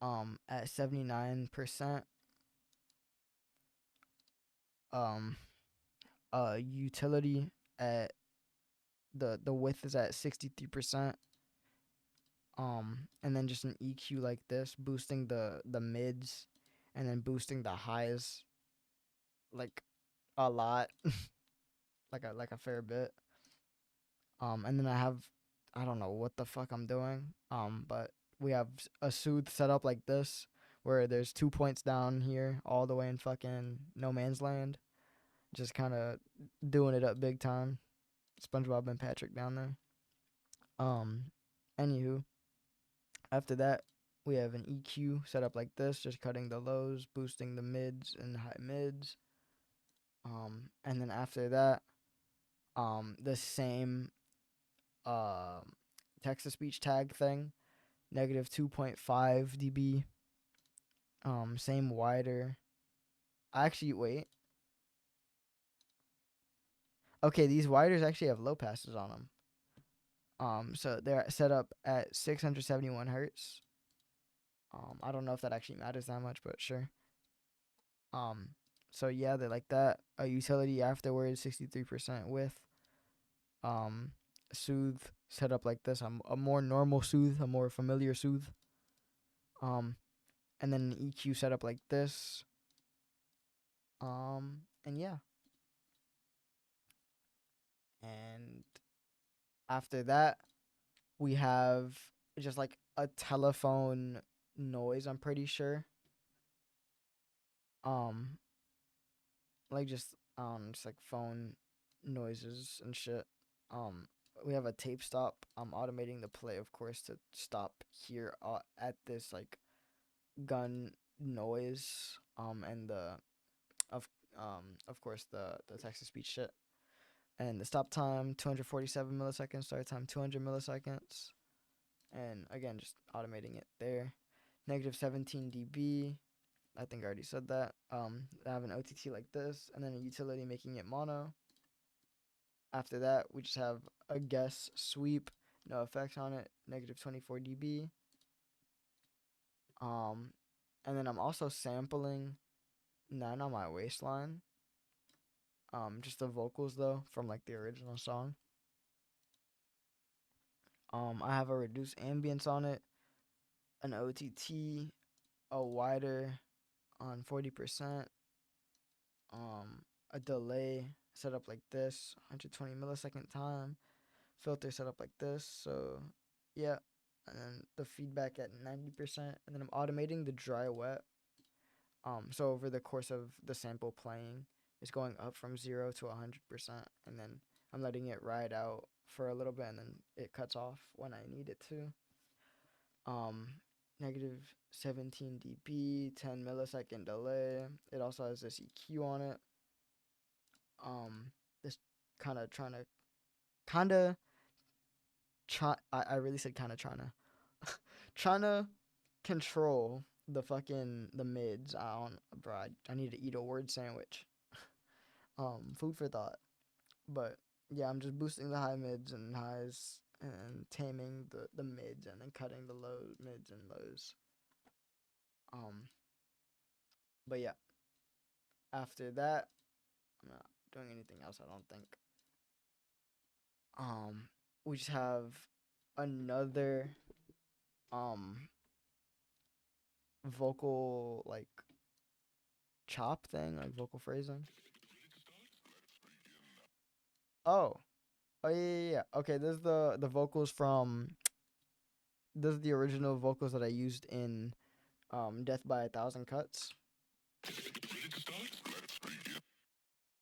at 79%. Utility at the width is at 63%. And then just an EQ like this, boosting the mids, and then boosting the highs like a lot, like a fair bit. And then I don't know what the fuck I'm doing. But we have a soothe set up like this, where there's 2 points down here, all the way in fucking no man's land, just kind of doing it up big time. SpongeBob and Patrick down there. Anywho, after that, we have an EQ set up like this, just cutting the lows, boosting the mids and high mids. And then after that, the same text to speech tag thing, negative 2.5 dB. Same wider. Actually, wait. Okay, these widers actually have low passes on them. So they're set up at 671 hertz. I don't know if that actually matters that much, but sure. So yeah, they're like that. A utility afterwards, 63% width. Soothe set up like this. A more normal soothe, a more familiar soothe. And then an EQ set up like this. And yeah. And after that, we have just like a telephone noise, I'm pretty sure. Um, like just like phone noises and shit. Um, we have a tape stop. I'm automating the play, of course, to stop here at this like gun noise. And the of course the text to speech shit. And the stop time 247 milliseconds, start time 200 milliseconds. And again, just automating it there. Negative 17 dB. I think I already said that. I have an OTT like this, and then a utility making it mono. After that, we just have a guess sweep, no effects on it, negative 24 dB. Um, and then I'm also sampling None on My Waistline. Just the vocals though from like the original song. I have a reduced ambience on it, an OTT, a wider on 40%, um, a delay set up like this, 120 millisecond time, filter set up like this. So yeah, and then the feedback at 90%, and then I'm automating the dry wet. So over the course of the sample playing, it's going up from 0 to 100%, and then I'm letting it ride out for a little bit, and then it cuts off when I need it to. Um, Negative 17 dB, 10 millisecond delay. It also has this EQ on it. This kind of trying to kind of try. I really said kind of trying to trying to control the mids. I don't, bro. I need to eat a word sandwich. Food for thought. But yeah, I'm just boosting the high mids and highs and taming the mids and then cutting the low mids and lows. Um, but yeah, after that, I'm not doing anything else. I don't think. Um, we just have another vocal like chop thing, like vocal phrasing. Oh, oh yeah. Okay, this is the vocals from. This is the original vocals that I used in Death by a Thousand Cuts.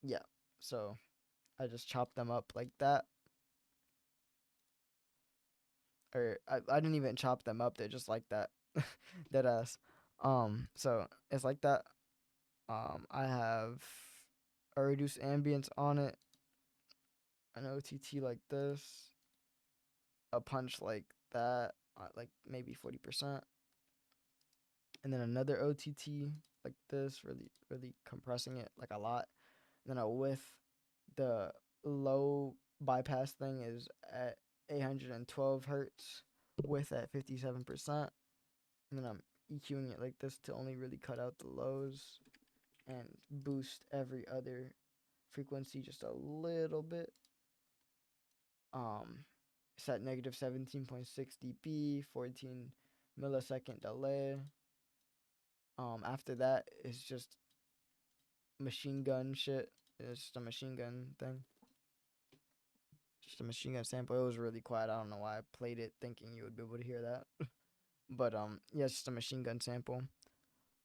Yeah, so I just chopped them up like that. Or I didn't even chop them up, they're just like that. Dead ass. So it's like that. I have a reduced ambience on it, an OTT like this, a punch like that, like maybe 40%, and then another OTT like this, really, really compressing it like a lot. And then a width, the low bypass thing is at 812 hertz, width at 57%. And then I'm EQing it like this to only really cut out the lows and boost every other frequency just a little bit. It's at negative 17.6 dB, 14 millisecond delay. After that is just machine gun shit. It's just a machine gun thing. Just a machine gun sample. It was really quiet. I don't know why I played it thinking you would be able to hear that. But yeah, it's just a machine gun sample.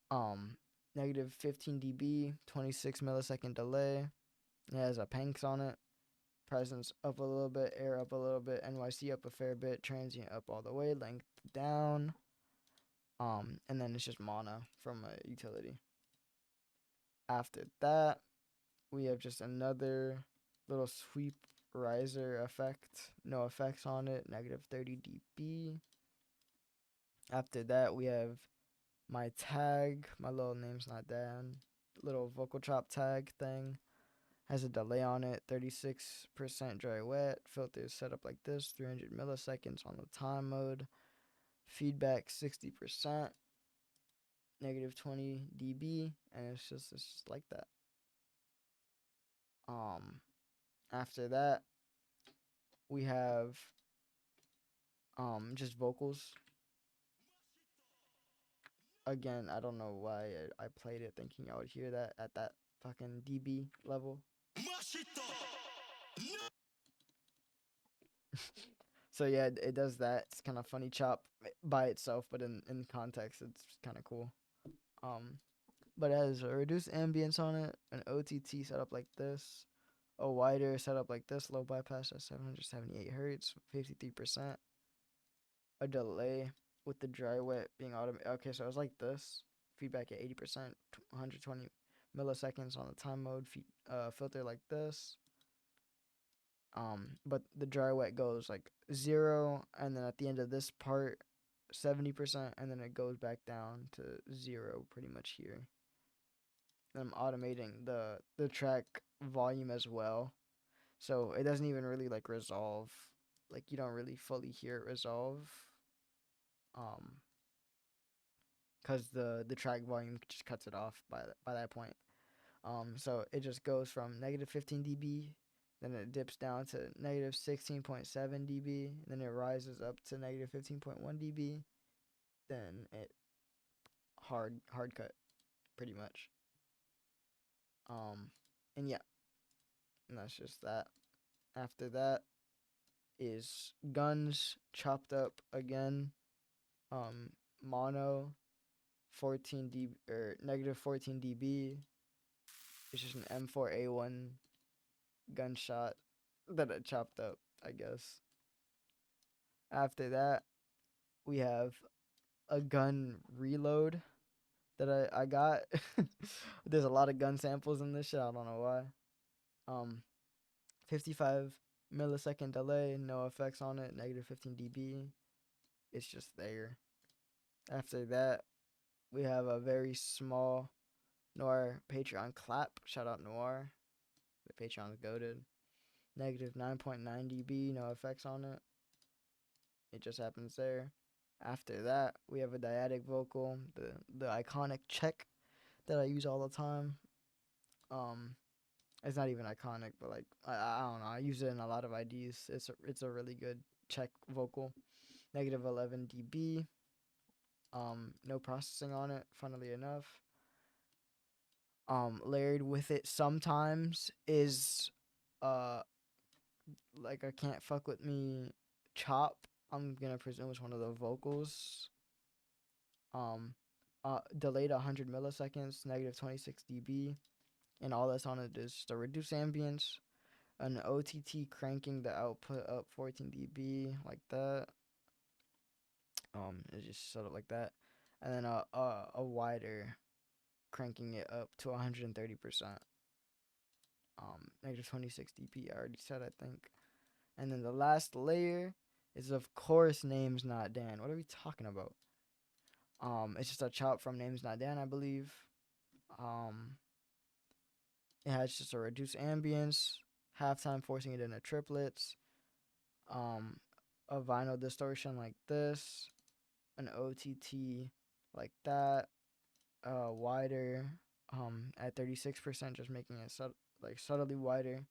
Um, Negative 15 dB, 26 millisecond delay. It has a Panks on it. Presence up a little bit, air up a little bit, NYC up a fair bit, transient up all the way, length down. And then it's just mono from a utility. After that, we have just another little sweep riser effect. No effects on it, negative 30 dB. After that, we have my tag. My little name's not Dan. Little vocal chop tag thing. Has a delay on it, 36% dry wet. Filter is set up like this, 300 milliseconds on the time mode. Feedback 60%, negative 20 dB, and it's just like that. After that, we have just vocals. Again, I don't know why I played it thinking I would hear that at that fucking dB level. So yeah, it does that. It's kind of funny chop by itself, but in context, it's kind of cool. Um, but it has a reduced ambience on it, an OTT setup like this, a wider setup like this, low bypass at 778 hertz, 53%, a delay with the dry wet being automated. Okay, so it's like this, feedback at 80%, 120 milliseconds on the time mode, filter like this. But the dry wet goes like 0, and then at the end of this part, 70%, and then it goes back down to 0 pretty much here. And I'm automating the track volume as well, so it doesn't even really like resolve. Like you don't really fully hear it resolve, um, cause the track volume just cuts it off by that point. So it just goes from negative 15 dB, then it dips down to negative 16.7 dB, then it rises up to negative 15.1 dB, then it hard cut pretty much. And yeah, and that's just that. After that is guns chopped up again. Mono 14 dB or negative 14 dB. It's just an M4A1 gunshot that I chopped up, I guess. After that, we have a gun reload that I got. There's a lot of gun samples in this shit. I don't know why. 55 millisecond delay, no effects on it, negative 15 dB. It's just there. After that, we have a very small Noir Patreon clap. Shout out Noir. The Patreon's goated. Negative 9.9 dB, no effects on it. It just happens there. After that, we have a dyadic vocal, the iconic check that I use all the time. It's not even iconic, but like I don't know. I use it in a lot of IDs. It's a really good check vocal. Negative 11 dB. No processing on it. Funnily enough. Layered with it sometimes is like a Can't Fuck With Me chop. I'm gonna presume it's one of the vocals. Delayed 100 milliseconds, negative 26 dB, and all that's on it is just a reduced ambience, an OTT cranking the output up 14 dB like that. It's just set up like that, and then a wider cranking it up to 130%. Negative 26 dB. I already said, I think. And then the last layer is of course Name's Not Dan. What are we talking about? It's just a chop from Name's Not Dan, I believe. It has just a reduced ambience, halftime forcing it into triplets, a vinyl distortion like this, an OTT like that, wider, at 36%, just making it subtly wider.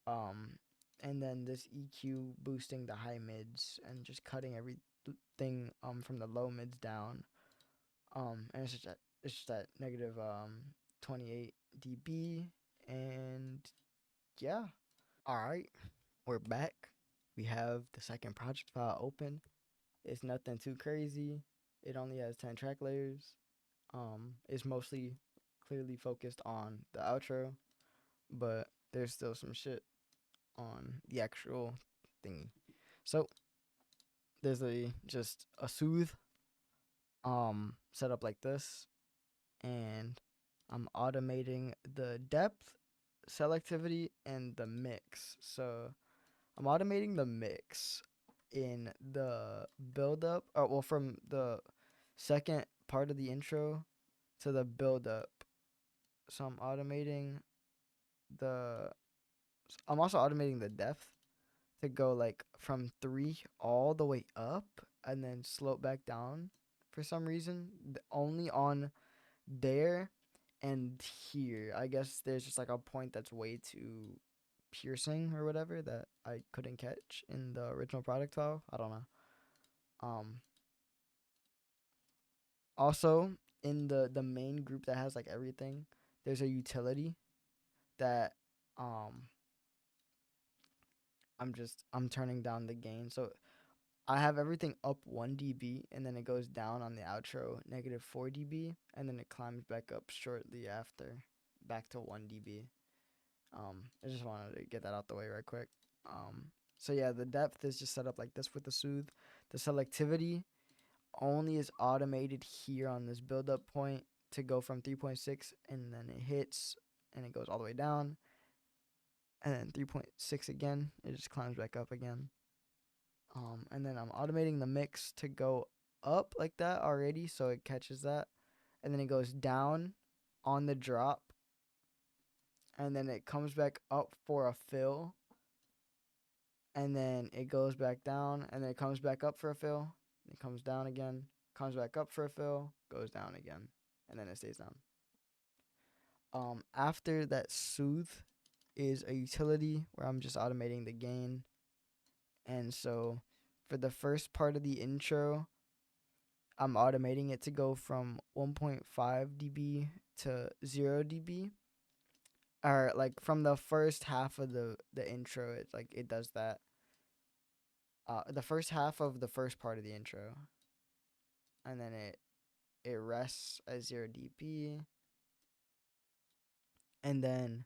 And then this EQ boosting the high mids and just cutting everything from the low mids down. And it's just at negative 28 dB, and yeah. All right, we're back. We have the second project file open. It's nothing too crazy. It only has 10 track layers. It's mostly clearly focused on the outro, but there's still some shit on the actual thingy. So there's just a soothe set up like this, and I'm automating the depth, selectivity, and the mix. So I'm automating the mix in the build up, from the second part of the intro to the build up. So I'm also automating the depth to go like from 3 all the way up and then slope back down for some reason. Only on there and here. I guess there's just like a point that's way too piercing or whatever that I couldn't catch in the original product file. I don't know. Also in the main group that has like everything, there's a utility that um I'm turning down the gain. So I have everything up 1 dB, and then it goes down on the outro -4 dB, and then it climbs back up shortly after, back to 1 dB. I just wanted to get that out the way right quick. So yeah, the depth is just set up like this with the soothe. The selectivity only is automated here on this build-up point to go from 3.6, and then it hits, and it goes all the way down, and then 3.6 again. It just climbs back up again. And then I'm automating the mix to go up like that already, so it catches that, and then it goes down on the drop, and then it comes back up for a fill, and then it goes back down, and then it comes back up for a fill, it comes down again, comes back up for a fill, goes down again, and then it stays down. After that, soothe is a utility where I'm just automating the gain, and so for the first part of the intro, I'm automating it to go from 1.5 dB to 0 dB, or like from the first half of the intro. It like it does that. The first half of the first part of the intro, and then it rests at 0 dB, and then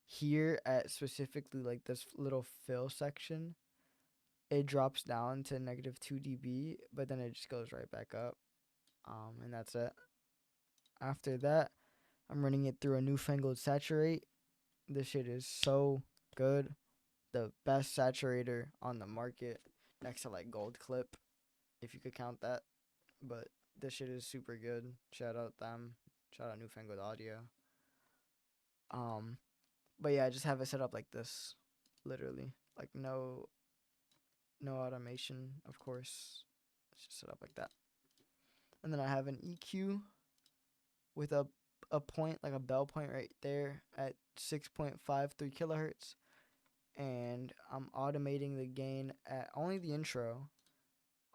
here at specifically like this little fill section, it drops down to -2 dB, but then it just goes right back up. And that's it. After that, I'm running it through a newfangled saturate. This shit is so good. The best saturator on the market, next to like Gold Clip, if you could count that. But this shit is super good. Shout out them. Shout out Newfangled Audio. But yeah, I just have it set up like this, literally, like no automation, of course. It's just set up like that. And then I have an EQ with a point, like a bell point right there at 6.53 kilohertz, and I'm automating the gain at only the intro,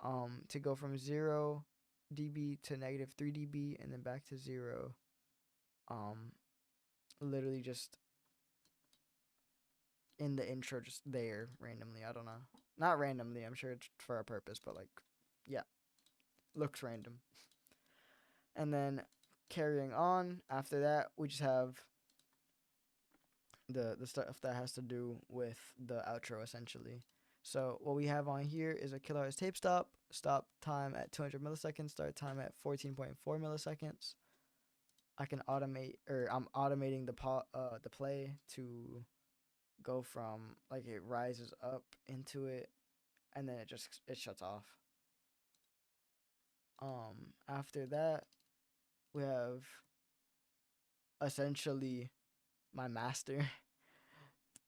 to go from 0 dB to -3 dB and then back to 0. Literally just in the intro, just there randomly. I don't know, not randomly. I'm sure it's for a purpose, but like, yeah, looks random. And then carrying on after that, we just have the stuff that has to do with the outro essentially. So what we have on here is a kilohertz tape stop time at 200 milliseconds, start time at 14.4 milliseconds. I can automate, or I'm automating the play to go from like it rises up into it, and then it shuts off. After that, we have essentially my master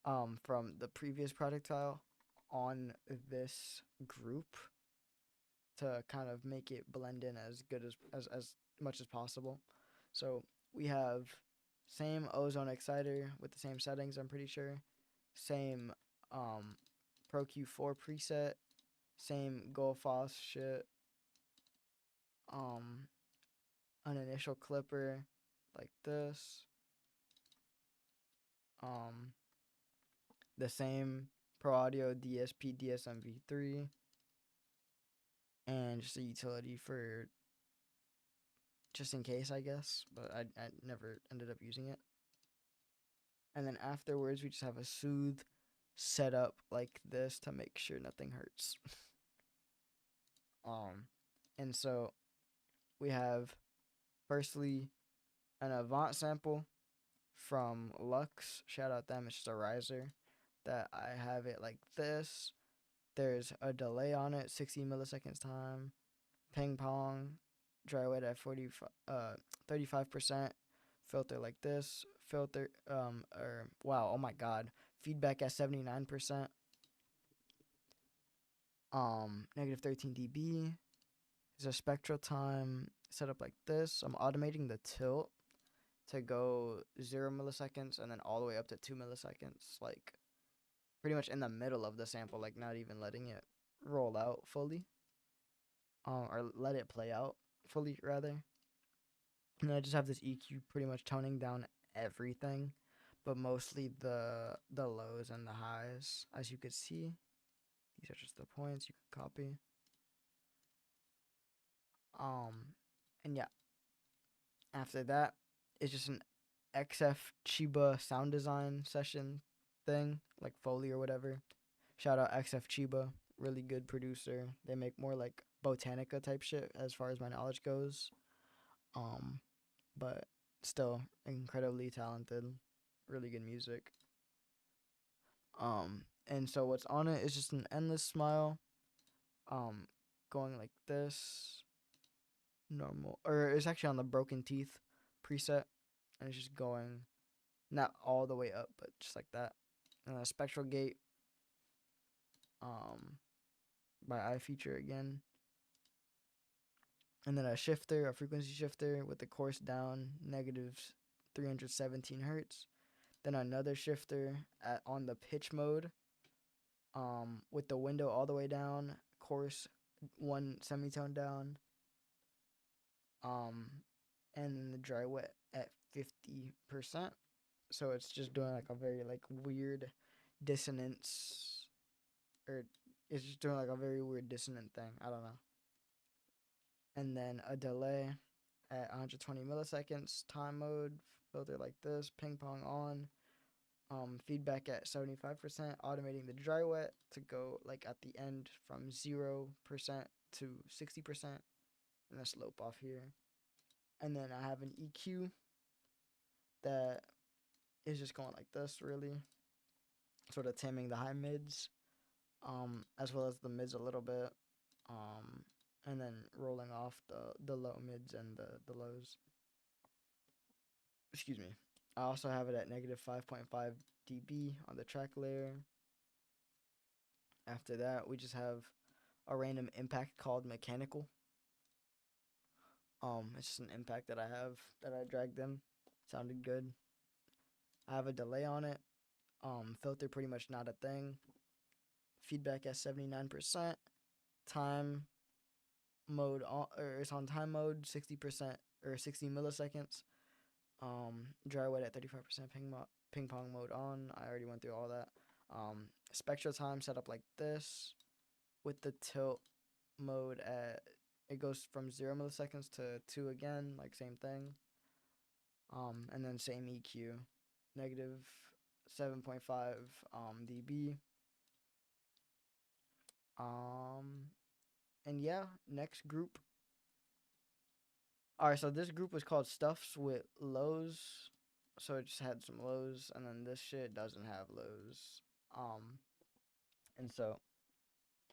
from the previous project file on this group to kind of make it blend in as good as much as possible. So we have same ozone exciter with the same settings, I'm pretty sure. Same Pro Q4 preset, same Goldfoss shit. An initial clipper like this. The same Pro Audio DSP DSMV3, and just a utility for just in case, I guess, but I never ended up using it. And then afterwards, we just have a soothe set up like this to make sure nothing hurts. And so we have firstly an Avant sample from Lux. Shout out them. It's just a riser that I have it like this. There's a delay on it, 60 milliseconds time. Ping pong, dry wet at 35%. Filter like this. Filter, wow, oh my god. Feedback at 79%. -13 dB. There's a spectral time set up like this. I'm automating the tilt to go 0 milliseconds and then all the way up to 2 milliseconds, like pretty much in the middle of the sample, like not even letting it roll out fully, or let it play out fully rather. And I just have this EQ pretty much toning down everything, but mostly the lows and the highs. As you could see, these are just the points you can copy. And yeah, after that, it's just an XF Chiba sound design session thing, like Foley or whatever. Shout out XF Chiba, really good producer. They make more like Botanica type shit as far as my knowledge goes. Um, but still incredibly talented, really good music. And so what's on it is just an endless smile, um, going like this, normal, or it's actually on the broken teeth preset, and it's just going not all the way up, but just like that. And a spectral gate, um, by iFeature again, and then a shifter, a frequency shifter with the course down negative 317 hertz. Then another shifter on the pitch mode, with the window all the way down, course one semitone down, um, and then the dry wet at 50%. So it's just doing like a very like weird dissonance, or it's just doing like a very weird dissonant thing. I don't know. And then a delay at 120 milliseconds, time mode, filter like this, ping pong on, feedback at 75%, automating the dry wet to go like at the end from 0% to 60%, and a slope off here. And then I have an EQ that is just going like this, really, sort of taming the high mids, as well as the mids a little bit, and then rolling off the low mids and the lows. Excuse me. I also have it at negative 5.5 dB on the track layer. After that, we just have a random impact called mechanical. It's just an impact that I have that I dragged in. Sounded good. I have a delay on it. Filter pretty much not a thing. Feedback at 79%. Time mode on, or it's on time mode 60% or 60 milliseconds. Dry wet at 35%. Ping pong mode on. I already went through all that. Spectral time set up like this, with the tilt mode at, it goes from 0 milliseconds to 2 again, like same thing. And then same EQ, negative 7.5 dB. And yeah, next group. All right, so this group was called Stuffs with Lows. So it just had some lows, and then this shit doesn't have lows. And so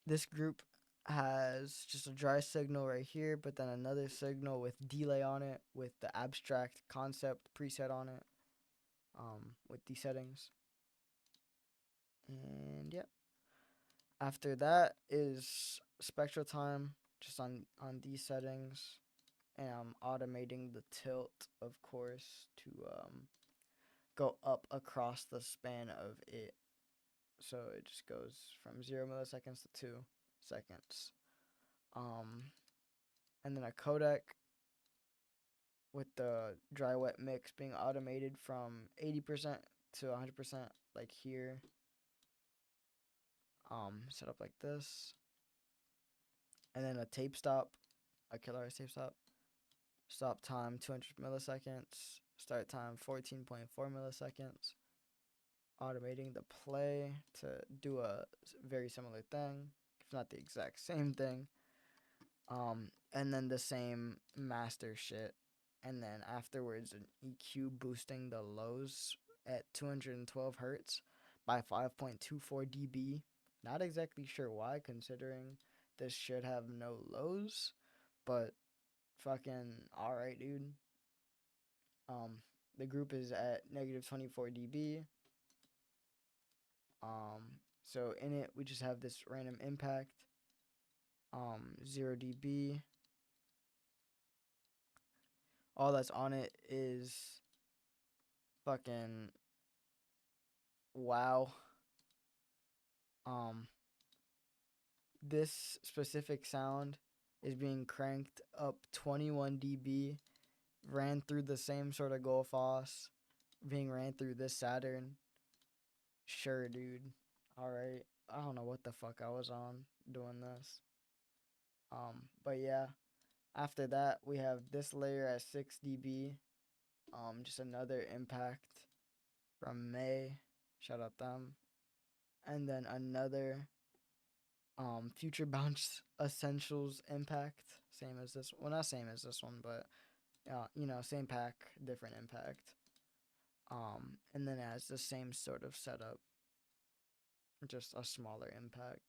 this group has just a dry signal right here, but then another signal with delay on it, with the abstract concept preset on it, with these settings. And yeah, after that is spectral time, just on these settings, and I'm automating the tilt, of course, to go up across the span of it. So it just goes from 0 milliseconds to 2 seconds. And then a codec with the dry wet mix being automated from 80% to 100%, like here. Set up like this. And then a tape stop, a killer tape stop. Stop time 200 milliseconds. Start time 14.4 milliseconds. Automating the play to do a very similar thing, if not the exact same thing. And then the same master shit. And then afterwards, an EQ boosting the lows at 212 hertz by 5.24 dB. Not exactly sure why, considering this should have no lows, but fucking alright, dude. The group is at negative 24 dB. So in it, we just have this random impact, 0 dB. All that's on it is fucking wow. This specific sound is being cranked up 21 dB ran through the same sort of goal foss being ran through this Saturn. Sure, dude. All right. I don't know what the fuck I was on doing this. But yeah, after that we have this layer at 6 dB. Just another impact from May. Shout out them. And then another Future Bounce Essentials impact. Same as this. Well, not same as this one, but same pack, different impact. And then it has the same sort of setup, just a smaller impact.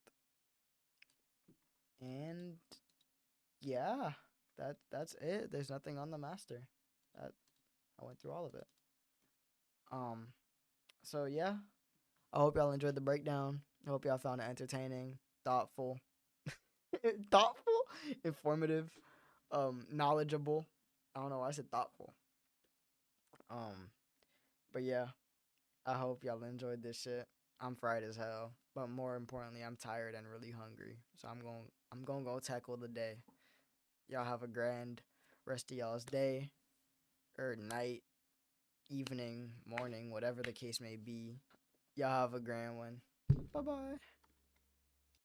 And yeah, that's it. There's nothing on the master. That I went through all of it. So yeah, I hope y'all enjoyed the breakdown. I hope y'all found it entertaining, thoughtful, thoughtful, informative, knowledgeable. I don't know why I said thoughtful. But yeah, I hope y'all enjoyed this shit. I'm fried as hell, but more importantly, I'm tired and really hungry. So I'm going to go tackle the day. Y'all have a grand rest of y'all's day or night, evening, morning, whatever the case may be. Y'all have a grand one. Bye bye.